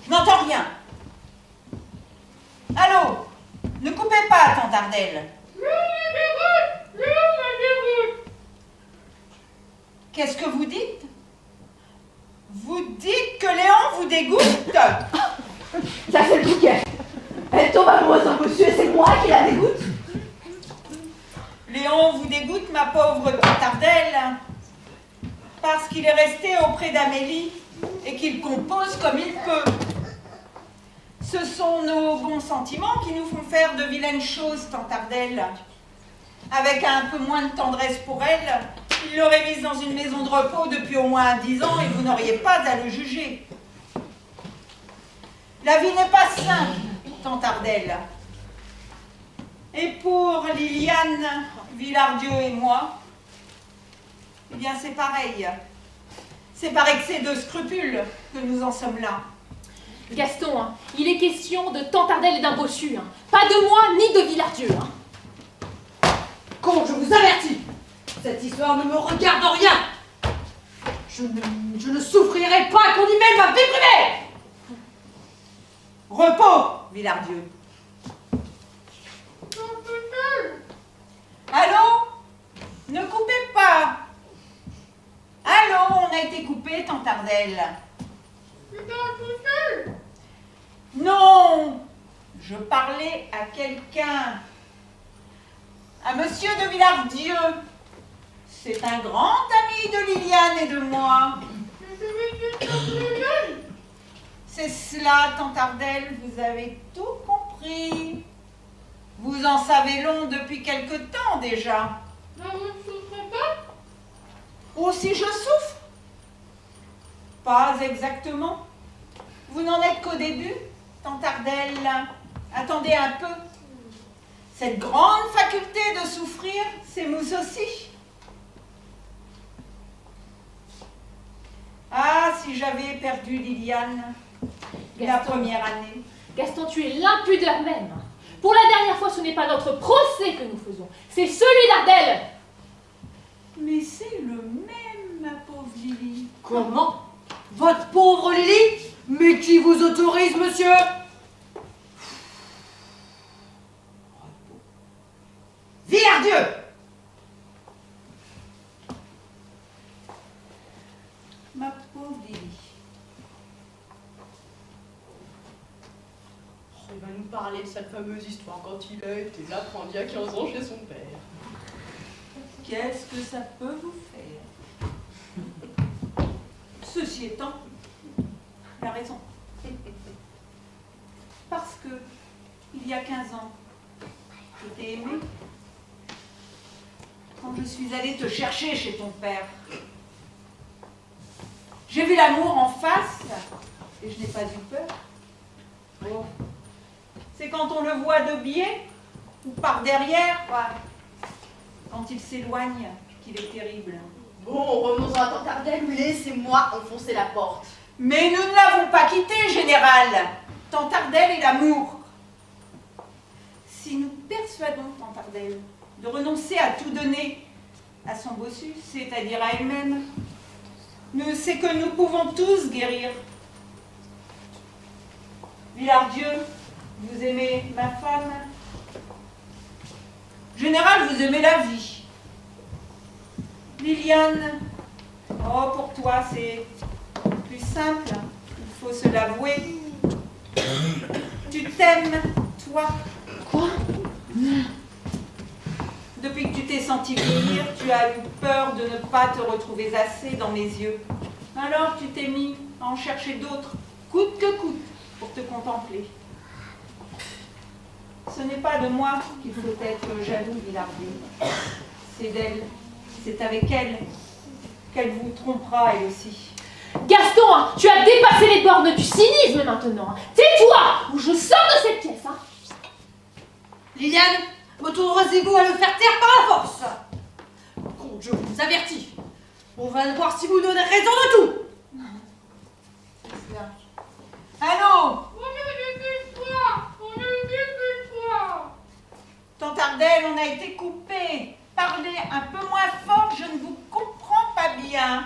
Je n'entends rien. Allô? Ne coupez pas, Tante Ardelle. Qu'est-ce que vous dites? Vous dites que Léon vous dégoûte? Ça c'est le bouquet. Elle tombe amoureuse d'un bossu et c'est moi qui la dégoûte. Léon vous dégoûte, ma pauvre Tante Ardelle, parce qu'il est resté auprès d'Amélie et qu'il compose comme il peut. Ce sont nos bons sentiments qui nous font faire de vilaines choses, Tante Ardelle. Avec un peu moins de tendresse pour elle, il l'aurait mise dans une maison de repos depuis au moins 10 ans et vous n'auriez pas à le juger. La vie n'est pas simple, Tante Ardelle. Et pour Liliane, Villardieu et moi, eh bien c'est pareil. C'est par excès de scrupules que nous en sommes là. Gaston, hein, il est question de Tante Ardelle et d'un bossu, hein. Pas de moi ni de Villardieu, hein. Con, je vous avertis. Cette histoire ne me regarde en rien. Je ne souffrirai pas qu'on y mêle ma vie privée. Repos, Villardieu. Allô? Ne coupez pas. Allô, on a été coupé, Tante Ardelle. Non, je parlais à quelqu'un. À Monsieur de Villardieu. C'est un grand ami de Liliane et de moi. C'est cela, Tante Ardelle, vous avez tout compris. Vous en savez long depuis quelque temps déjà. Oh, si je souffre? Pas exactement. Vous n'en êtes qu'au début, Tante Ardelle. Attendez un peu. Cette grande faculté de souffrir s'émousse aussi. Ah, si j'avais perdu Liliane la première année. Gaston, tu es l'impudeur même. Pour la dernière fois, ce n'est pas notre procès que nous faisons, c'est celui d'Ardelle. Mais c'est le même, ma pauvre Lily. Comment? Votre pauvre Lily? Mais qui vous autorise, monsieur? Villardieu! Ma pauvre Lily. Il va nous parler de cette fameuse histoire quand il a été l'apprenti à 15 ans chez son père. Qu'est-ce que ça peut vous faire? Ceci étant, il a raison. Parce que, il y a 15 ans, je t'ai aimé. Quand je suis allée te chercher chez ton père, j'ai vu l'amour en face et je n'ai pas eu peur. Oh. C'est quand on le voit de biais ou par derrière, quoi. Quand il s'éloigne, qu'il est terrible. Bon, revenons à Tante Ardelle, laissez-moi enfoncer la porte. Mais nous ne l'avons pas quitté, général. Tante Ardelle et l'amour. Si nous persuadons Tante Ardelle de renoncer à tout donner à son bossu, c'est-à-dire à elle-même, c'est que nous pouvons tous guérir. Villardieu, vous aimez ma femme? Général, vous aimez la vie. Liliane, oh, pour toi, c'est plus simple. Il faut se l'avouer. Tu t'aimes, toi. Quoi? Depuis que tu t'es senti vieillir, tu as eu peur de ne pas te retrouver assez dans mes yeux. Alors tu t'es mis à en chercher d'autres, coûte que coûte, pour te contempler. Ce n'est pas de moi qu'il faut être jaloux, Villardier. C'est d'elle, c'est avec elle qu'elle vous trompera elle aussi. Gaston, hein, tu as dépassé les bornes du cynisme maintenant. Hein. Tais-toi ou je sors de cette pièce. Hein. Liliane, m'autorisez-vous à le faire taire par la force? Compte, je vous avertis. On va voir si vous donnez raison de tout. Allô? Tante Ardelle, on a été coupé. Parlez un peu moins fort, je ne vous comprends pas bien.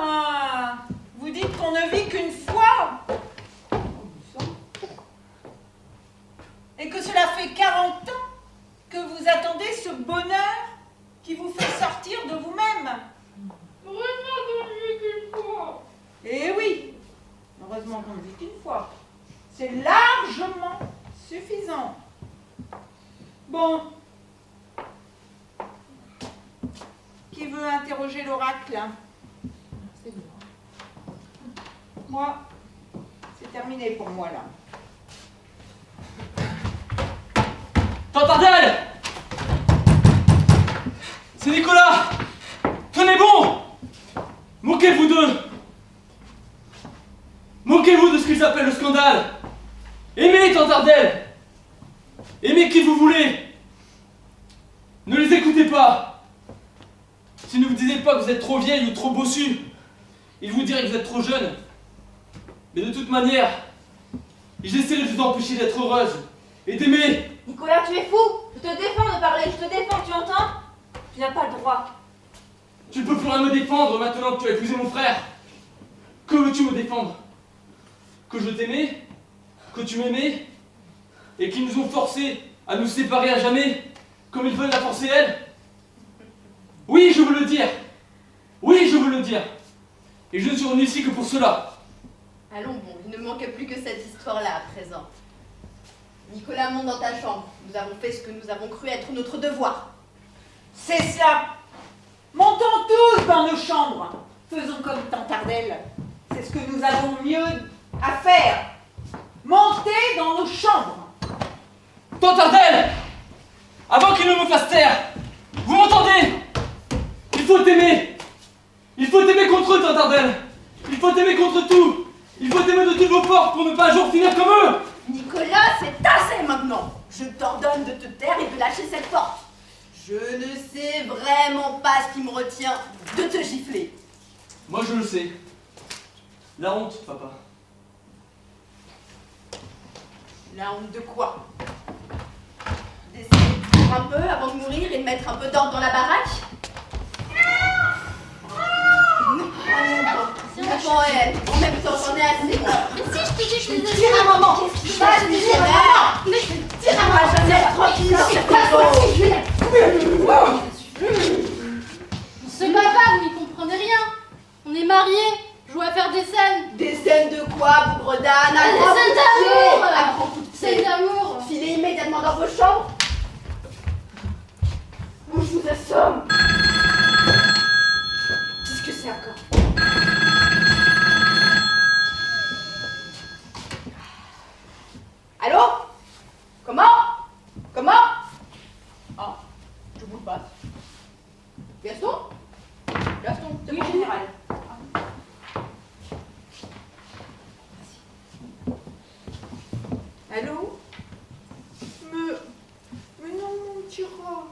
Ah, vous dites qu'on ne vit qu'une fois? Et que cela fait 40 ans que vous attendez ce bonheur qui vous fait sortir de vous-même? Eh oui, heureusement qu'on ne vit qu'une fois. C'est largement suffisant. Bon. Qui veut interroger l'oracle? Moi, c'est terminé pour moi là. Tante Ardelle! C'est Nicolas! Tenez bon! Moquez-vous d'eux! Moquez-vous de ce qu'ils appellent le scandale! Aimez Tante Ardelle! Aimez qui vous voulez! Ne les écoutez pas! S'ils ne vous disaient pas que vous êtes trop vieille ou trop bossue, ils vous diraient que vous êtes trop jeune. Mais de toute manière, ils essaieraient de vous empêcher d'être heureuse et d'aimer. Nicolas, tu es fou! Je te défends de parler, je te défends, tu entends? Tu n'as pas le droit. Tu ne peux plus rien me défendre maintenant que tu as épousé mon frère. Que veux-tu me défendre? Que je t'aimais? Que tu m'aimais? Et qu'ils nous ont forcés à nous séparer à jamais, comme ils veulent la forcer elle? Oui, je veux le dire. Oui, je veux le dire. Et je ne suis venu ici que pour cela. Allons bon, il ne manque plus que cette histoire-là à présent. Nicolas, monte dans ta chambre. Nous avons fait ce que nous avons cru être notre devoir. C'est cela. Montons tous dans nos chambres. Faisons comme Tante Ardelle. C'est ce que nous avons mieux à faire. Montez dans nos chambres. Tante Ardelle! Avant qu'il ne me fasse taire, vous m'entendez? Il faut t'aimer. Il faut t'aimer contre eux, Tante Ardelle. Il faut t'aimer contre tout. Il faut t'aimer de toutes vos portes pour ne pas un jour finir comme eux. Nicolas, c'est assez maintenant. Je t'ordonne de te taire et de lâcher cette porte. Je ne sais vraiment pas ce qui me retient de te gifler. Moi je le sais. La honte, papa. La honte de quoi? D'essayer de vivre un peu avant de mourir et de mettre un peu d'ordre dans la baraque? Attends, elle, en même temps, j'en ai assez. Mais si je te dis que je les Tire à maman! Qu'est-ce qui se passe? Tire à maman! Mais Tire à maman! Jamais tranquille, ce papa, vous n'y comprenez rien. On est mariés, je dois faire des scènes. Des scènes de quoi, bougre d'âne? Des scènes d'amour. À grand coup de Scènes pied. d'amour. Filez immédiatement dans vos chambres. Ou je vous assomme. Qu'est-ce que c'est encore? Allô? Comment? Comment? Ah, je vous le passe. Gaston? Gaston, c'est mon général. Allô? Mais non, mon petit rat.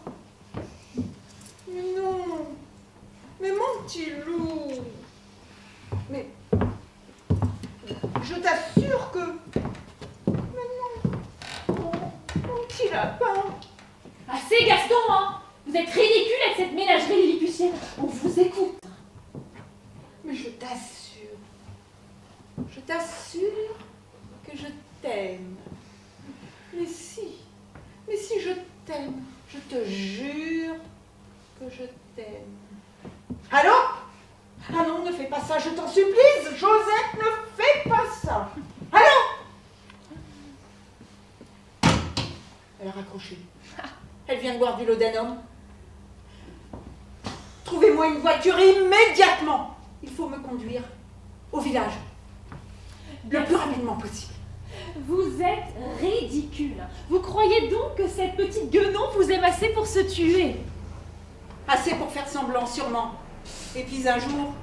Mais non. Mais mon petit loup. Mais je t'assure que... Mais non. Mon petit lapin. Assez, Gaston, hein. Vous êtes ridicule avec cette ménagerie lilliputienne. On vous écoute. Mais je t'assure que je t'aime. Mais si je t'aime, je te jure que je t'aime. Allô? Ah non, ne fais pas ça, je t'en supplie, Josette, ne fais pas ça. Allô? raccrocher. Elle vient de boire du laudanum. Trouvez-moi une voiture immédiatement. Il faut me conduire au village. Le plus rapidement possible. Vous êtes ridicule. Vous croyez donc que cette petite guenon vous aime assez pour se tuer? Assez pour faire semblant, sûrement. Et puis un jour,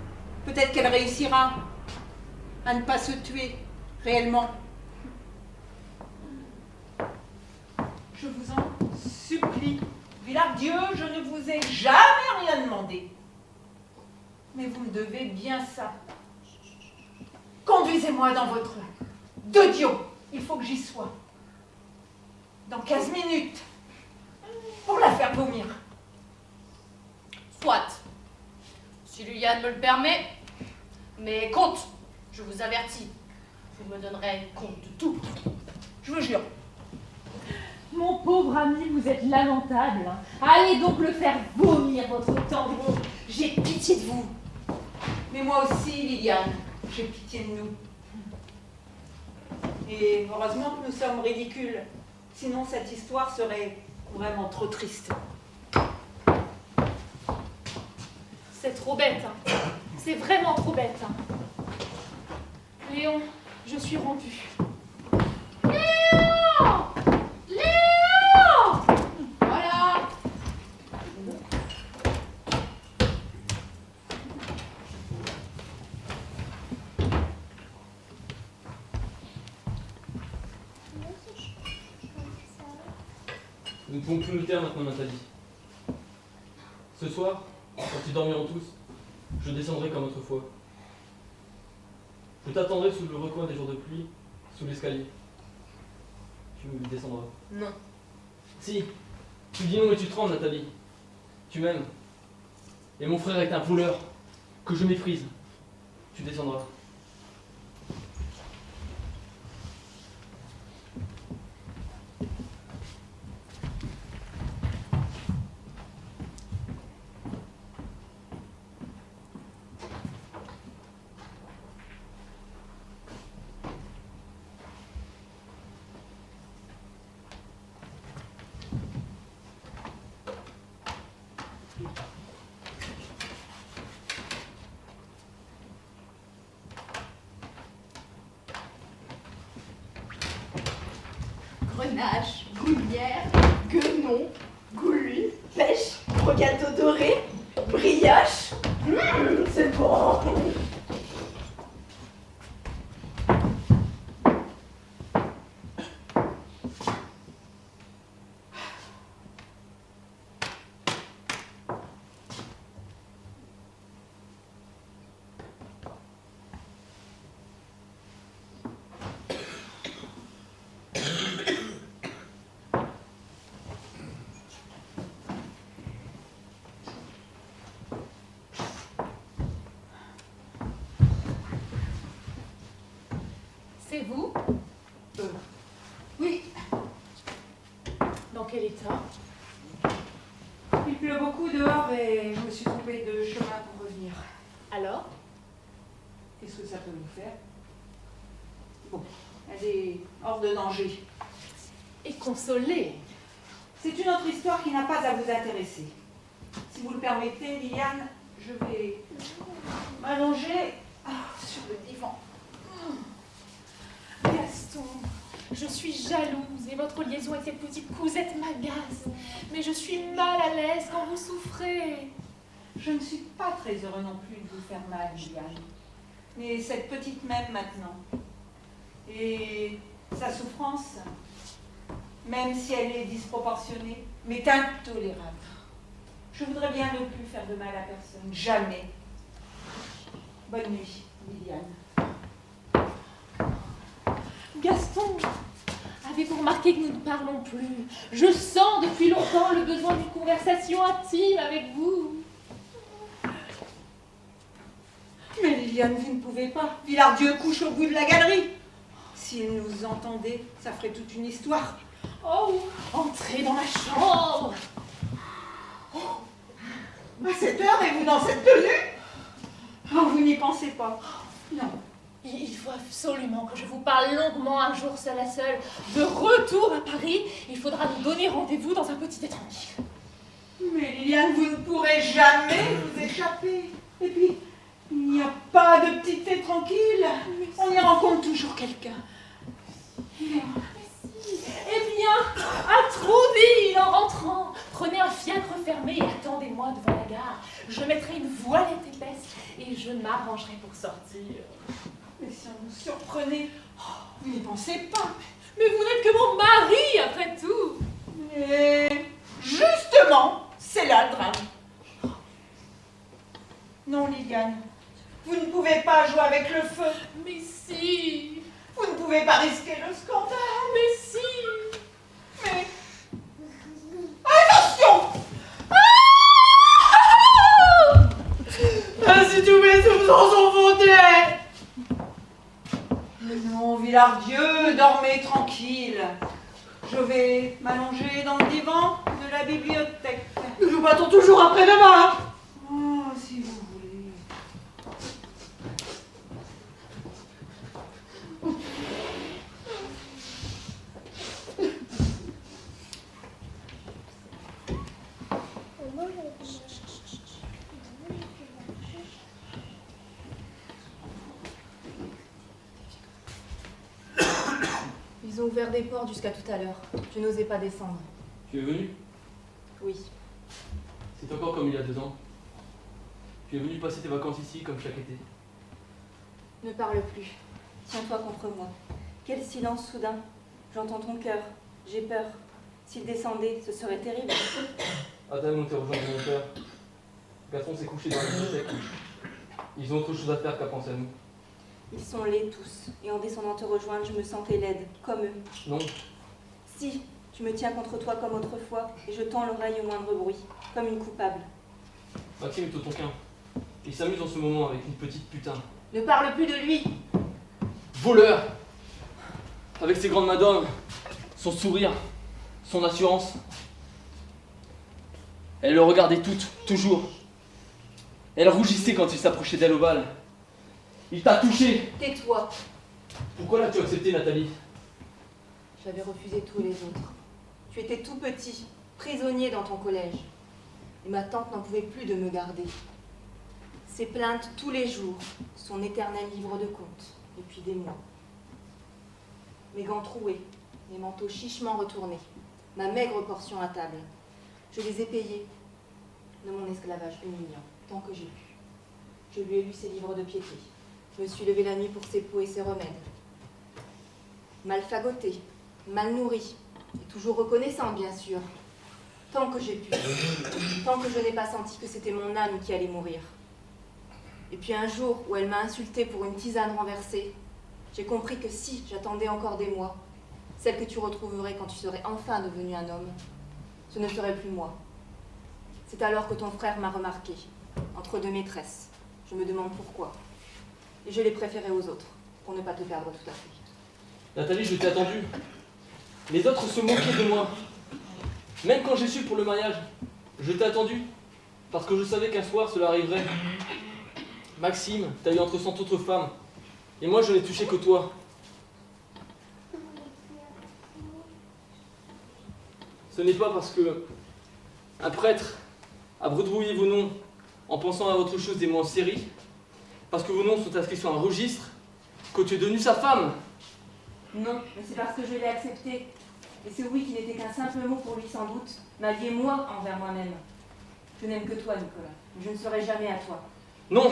peut-être qu'elle réussira à ne pas se tuer réellement. Je vous en supplie, Villardieu, je ne vous ai jamais rien demandé. Mais vous me devez bien ça. Conduisez-moi dans votre dodio. Il faut que j'y sois. Dans 15 minutes. Pour la faire vomir. Soit. Si Liliane me le permet. Mais compte, je vous avertis. Vous me donnerez compte de tout. Je vous jure. Mon pauvre ami, vous êtes lamentable. Allez donc le faire vomir, votre tendron. J'ai pitié de vous. Mais moi aussi, Liliane, j'ai pitié de nous. Et heureusement que nous sommes ridicules. Sinon, cette histoire serait vraiment trop triste. C'est trop bête. C'est vraiment trop bête. Léon, je suis rompue. Léon! Léon! Voilà. Nous ne pouvons plus nous taire maintenant, Nathalie. Ce soir, quand ils dormiront tous, je descendrai comme autrefois. Je t'attendrai sous le recoin des jours de pluie, sous l'escalier. Tu descendras. Non. Si, tu dis non et tu trembles, Nathalie. Tu m'aimes. Et mon frère est un voleur que je méprise. Tu descendras. Grenache, goulmière, guenon, goulu, pêche, gâteau doré, brioche. C'est bon. C'est vous? Oui, Dans quel état? il pleut beaucoup dehors et je me suis trompée de chemin pour revenir. Alors? Qu'est-ce que ça peut nous faire? Bon, elle est hors de danger. Et consolé. C'est une autre histoire qui n'a pas à vous intéresser. Si vous le permettez, Liliane, je vais m'allonger sur le divan. Gaston, je suis jalouse et votre liaison avec cette petite cousette m'agace. Mais je suis mal à l'aise quand vous souffrez. Je ne suis pas très heureux non plus de vous faire mal, Liliane. Mais cette petite m'aime maintenant. Et sa souffrance, même si elle est disproportionnée, m'est intolérable. Je voudrais bien ne plus faire de mal à personne. Jamais. Bonne nuit, Liliane. Gaston, avez-vous remarqué que nous ne parlons plus? Je sens depuis longtemps le besoin d'une conversation intime avec vous. Mais Liliane, vous ne pouvez pas. Villardieu couche au bout de la galerie. S'il nous entendait, ça ferait toute une histoire. Oh, entrez dans ma chambre. À cette heure, et vous dans cette tenue? Oh, vous n'y pensez pas. Non, Il faut absolument que je vous parle longuement un jour seul à seul. De retour à Paris, il faudra nous donner rendez-vous dans un petit étang. Mais Liliane, vous ne pourrez jamais vous échapper. Et puis, il n'y a pas de petit thé tranquille. On y rencontre toujours quelqu'un. Eh bien, à Trouville en rentrant, prenez un fiacre fermé et attendez-moi devant la gare. Je mettrai une voilette épaisse et je m'arrangerai pour sortir. Mais si on nous surprenait, vous n'y pensez pas. Mais vous n'êtes que mon mari, après tout. Et justement, c'est là le drame. Non, Liliane, vous ne pouvez pas jouer avec le feu. Mais si. Vous ne pouvez pas risquer le scandale. Mais si. Mais... Attention! Ainsi tous mes soupçons sont fondés. Mais non, Villardieu, dormez tranquille. Je vais m'allonger dans le divan de la bibliothèque. Nous nous battons toujours après-demain. Oh, si vous voulez. Ils ont ouvert des portes jusqu'à tout à l'heure. Je n'osais pas descendre. Tu es venu? Oui. C'est encore comme il y a 2 ans. Tu es venu passer tes vacances ici comme chaque été. Ne parle plus. Tiens-toi contre moi. Quel silence soudain. J'entends ton cœur. J'ai peur. S'il descendait, ce serait terrible. Adam, on t'est rejoint de mon père. Gaston s'est couché dans la bibliothèque. Ils ont autre chose à faire qu'à penser à nous. Ils sont laids tous. Et en descendant te rejoindre, je me sentais laide, comme eux. Non, Si, tu me tiens contre toi comme autrefois, et je tends l'oreille au moindre bruit, comme une coupable. Maxime est au tonkin. Il s'amuse en ce moment avec une petite putain. Ne parle plus de lui. Voleur! Avec ses grandes mains d'homme, son sourire, son assurance. Elle le regardait toute, toujours. Elle rougissait quand il s'approchait d'elle au bal. Il t'a touché! Tais-toi. Pourquoi l'as-tu accepté, Nathalie? J'avais refusé tous les autres. Tu étais tout petit, prisonnier dans ton collège. Et ma tante n'en pouvait plus de me garder. Ses plaintes tous les jours, son éternel livre de comptes, depuis des mois. Mes gants troués, mes manteaux chichement retournés, ma maigre portion à table. Je les ai payés de mon esclavage humiliant, tant que j'ai pu. Je lui ai lu ses livres de piété. Je me suis levée la nuit pour ses peaux et ses remèdes. Mal fagoté, mal nourri, et toujours reconnaissant, bien sûr. Tant que j'ai pu. Tant que je n'ai pas senti que c'était mon âme qui allait mourir. Et puis un jour où elle m'a insultée pour une tisane renversée, j'ai compris que si j'attendais encore des mois, celle que tu retrouverais quand tu serais enfin devenu un homme, ce ne serait plus moi. C'est alors que ton frère m'a remarqué, entre 2 maîtresses. Je me demande pourquoi. Et je l'ai préféré aux autres, pour ne pas te perdre tout à fait. Nathalie, je t'ai attendu. Les autres se moquaient de moi. Même quand j'ai su pour le mariage, je t'ai attendu. Parce que je savais qu'un soir cela arriverait. Maxime, t'as eu entre 100 autres femmes. Et moi, je n'ai touché que toi. Ce n'est pas parce que un prêtre a bredouillé vos noms en pensant à autre chose des mots en série, parce que vos noms sont inscrits sur un registre, que tu es devenue sa femme. Non, mais c'est parce que je l'ai accepté. Et ce oui qui n'était qu'un simple mot pour lui sans doute, m'a lié moi envers moi-même. Je n'aime que toi, Nicolas, mais je ne serai jamais à toi. Non,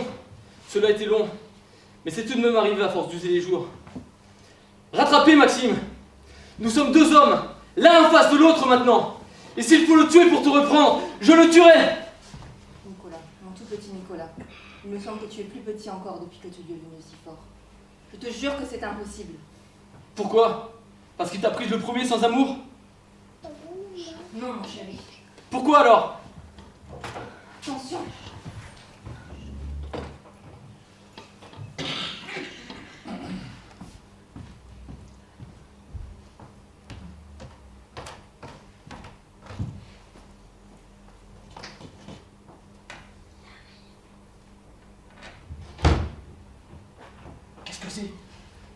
cela a été long, mais c'est tout de même arrivé à force d'user les jours. Rattrapez, Maxime! Nous sommes 2 hommes, l'un en face de l'autre maintenant. Et s'il faut le tuer pour te reprendre, je le tuerai! Nicolas, mon tout petit Nicolas, il me semble que tu es plus petit encore depuis que tu es devenu si fort. Je te jure que c'est impossible. Pourquoi? Parce qu'il t'a pris le premier sans amour? Non, mon chéri. Pourquoi alors? Attention. Qu'est-ce que c'est?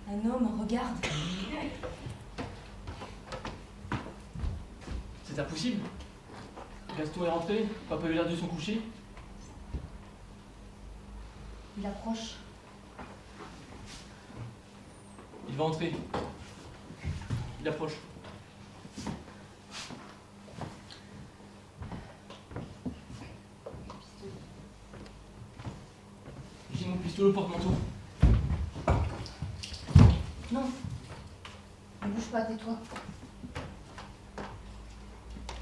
Un homme, regarde. C'est impossible. Gaston est rentré, papa avait l'air de son coucher. Il approche. Il va entrer. Il approche. J'ai mon pistolet au porte-manteau. Non. Ne bouge pas, tais-toi.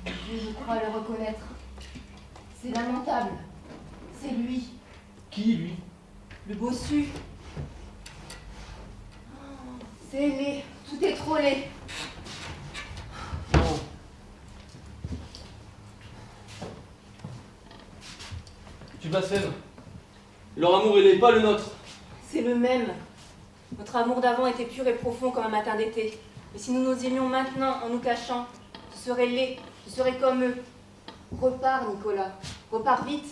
Je crois le reconnaître. C'est lamentable. C'est lui, Qui, lui? le bossu. C'est laid. Tout est trop laid. Non. Tu blasphèmes. Leur amour, il n'est pas le nôtre. C'est le même. Notre amour d'avant était pur et profond comme un matin d'été. Et si nous nous aimions maintenant en nous cachant, ce serait laid, ce serait comme eux. Repars, Nicolas. Repars vite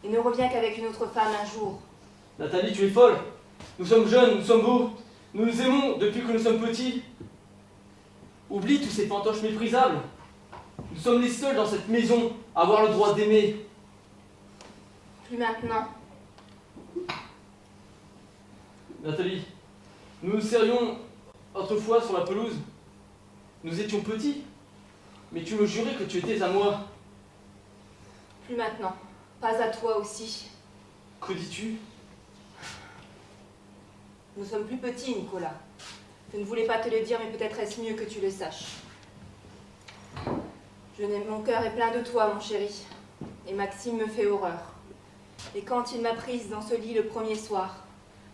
et ne reviens qu'avec une autre femme un jour. Nathalie, tu es folle. Nous sommes jeunes, nous sommes beaux. Nous nous aimons depuis que nous sommes petits. Oublie tous ces fantoches méprisables. Nous sommes les seuls dans cette maison à avoir le droit d'aimer. Plus maintenant. Nathalie, nous nous serrions autrefois sur la pelouse. Nous étions petits. Mais tu me jurais que tu étais à moi. Plus maintenant. Pas à toi aussi. Que dis-tu? Nous sommes plus petits, Nicolas. Je ne voulais pas te le dire, mais peut-être est-ce mieux que tu le saches. Mon cœur est plein de toi, mon chéri. Et Maxime me fait horreur. Et quand il m'a prise dans ce lit le premier soir,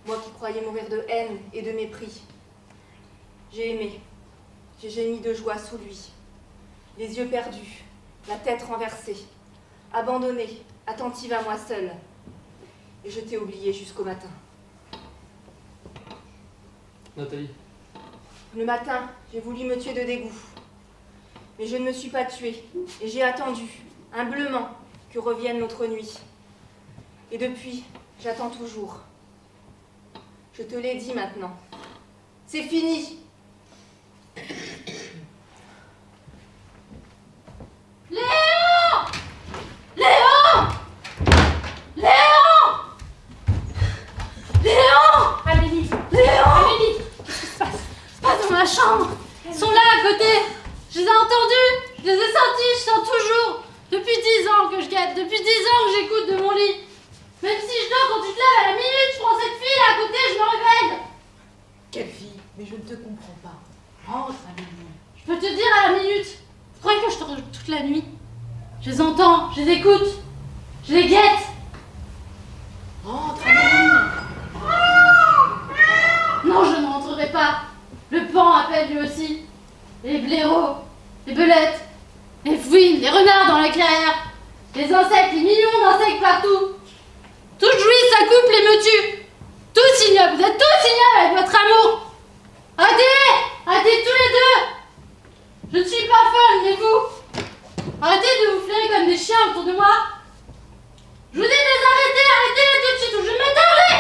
moi qui croyais mourir de haine et de mépris, j'ai aimé. J'ai gémi de joie sous lui. Les yeux perdus, la tête renversée, abandonnée, attentive à moi seule. Et je t'ai oublié jusqu'au matin. Nathalie. Le matin, j'ai voulu me tuer de dégoût. Mais je ne me suis pas tuée. Et j'ai attendu, humblement, que revienne notre nuit. Et depuis, j'attends toujours. Je te l'ai dit maintenant. C'est fini. Léon! Léon! Léon! Léon! Amélie, Léon! Amélie, Pas dans ma chambre! Ils sont là à côté! Je les ai entendus! Je les ai sentis, je sens toujours! Depuis 10 ans que je guette, depuis 10 ans que j'écoute de mon lit! Même si je dors quand tu te lèves à la minute, je prends cette fille là à côté, je me réveille! quelle fille? Mais je ne te comprends pas. Rentre, Amélie. Je peux te dire à la minute! Tu crois que je dors toute la nuit? Je les entends, je les écoute, je les guette! Rentre, Amélie. Non, je ne rentrerai pas! Le pan appelle lui aussi! Les blaireaux, les belettes, les fouines, les renards dans les clairières, les insectes, les millions d'insectes partout! Tout jouit, ça coupe et me tue! Tous ignobles, vous êtes tous ignobles avec votre amour! Arrêtez! Arrêtez tous les deux! Je ne suis pas folle, mais vous! Arrêtez de vous flairer comme des chiens autour de moi! Je vous dis de les arrêter! Arrêtez tout de suite ou je m'éteindrai!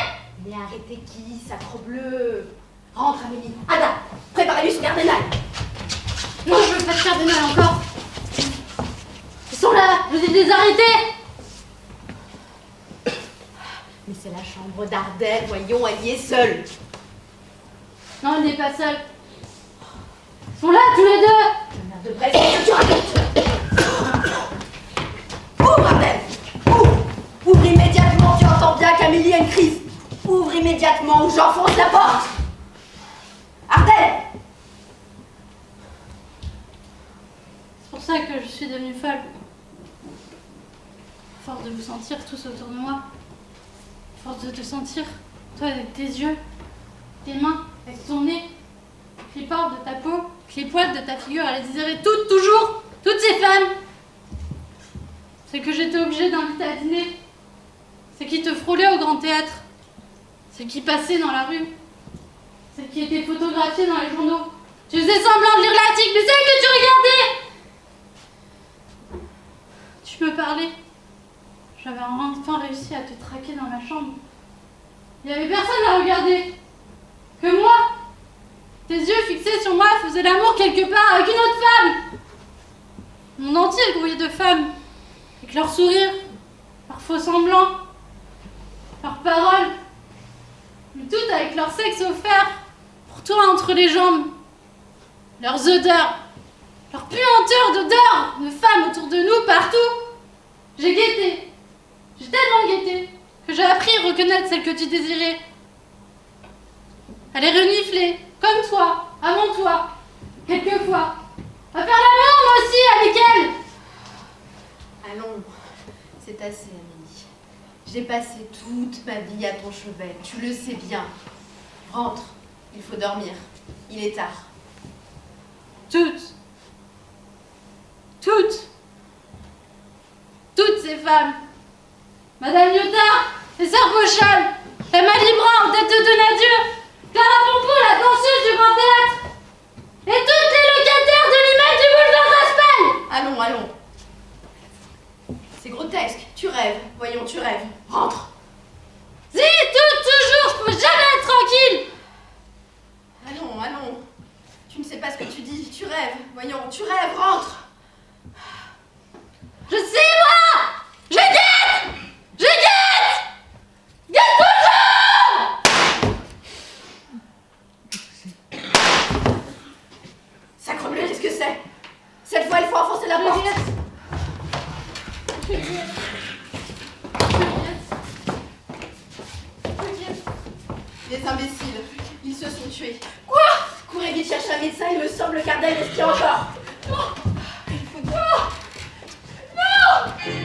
Mais arrêtez qui, sacrebleu? Rentre, Amélie. Ada, préparez-lui son cardinal. Non, je veux pas de cardinal encore! Ils sont là! Je vous ai dit de les arrêter! Mais c'est la chambre d'Ardel, voyons, elle y est seule. Non, elle n'est pas seule. Ils sont là tous les deux! Mère de Brest, qu'est-ce que tu racontes? Ouvre, Ardel! Ouvre! Ouvre immédiatement, tu entends bien qu'Amélie a une crise. Ouvre immédiatement ou j'enfonce la porte! Ardel! C'est pour ça que je suis devenue folle. Force de vous sentir tous autour de moi. Force de te sentir, toi avec tes yeux, tes mains, avec ton nez, avec les pores de ta peau, avec les poils de ta figure, à les désirer toutes, toujours, toutes ces femmes. C'est que j'étais obligée d'inviter à dîner. C'est qui te frôlaient au grand théâtre. C'est qui passaient dans la rue. C'est qui étaient photographiées dans les journaux. Tu faisais semblant de lire l'article, mais c'est que tu regardais. Tu me parlais. J'avais enfin réussi à te traquer dans ma chambre. Il n'y avait personne à regarder. tes yeux fixés sur moi faisaient l'amour quelque part avec une autre femme. Mon entier est grouillé de femmes, avec leurs sourires, leurs faux semblants, leurs paroles, mais toutes avec leur sexe offert pour toi entre les jambes, leurs odeurs, leur puanteur d'odeurs de femmes autour de nous partout. J'ai guetté, j'ai tellement guetté que j'ai appris à reconnaître celle que tu désirais. À les renifler, comme toi, avant toi, quelquefois. À faire l'amour, moi aussi, avec elle. Allons, c'est assez, Amélie. J'ai passé toute ma vie à ton chevet, tu le sais bien. Rentre, il faut dormir. Il est tard. Toutes ces femmes, Madame Lyotard et Sœur Bochal, Emma Libran en tête de Donadieu, Clara Pompon, la danseuse du Grand Théâtre, et toutes les locataires de l'immeuble du boulevard Raspail. Allons, allons. C'est grotesque. Tu rêves. Voyons, tu rêves. Rentre. Si, toujours, je peux jamais être tranquille. Allons, allons. Tu ne sais pas ce que tu dis. Tu rêves. Voyons, tu rêves. Rentre. Je sais, moi. Je guette. Guette toujours. Sacrebleu, qu'est-ce que c'est? Cette fois, il faut enfoncer la porte. Les imbéciles, ils se sont tués. Quoi? Courez vite chercher un médecin, il me semble, car Dale respire encore. Non! Non!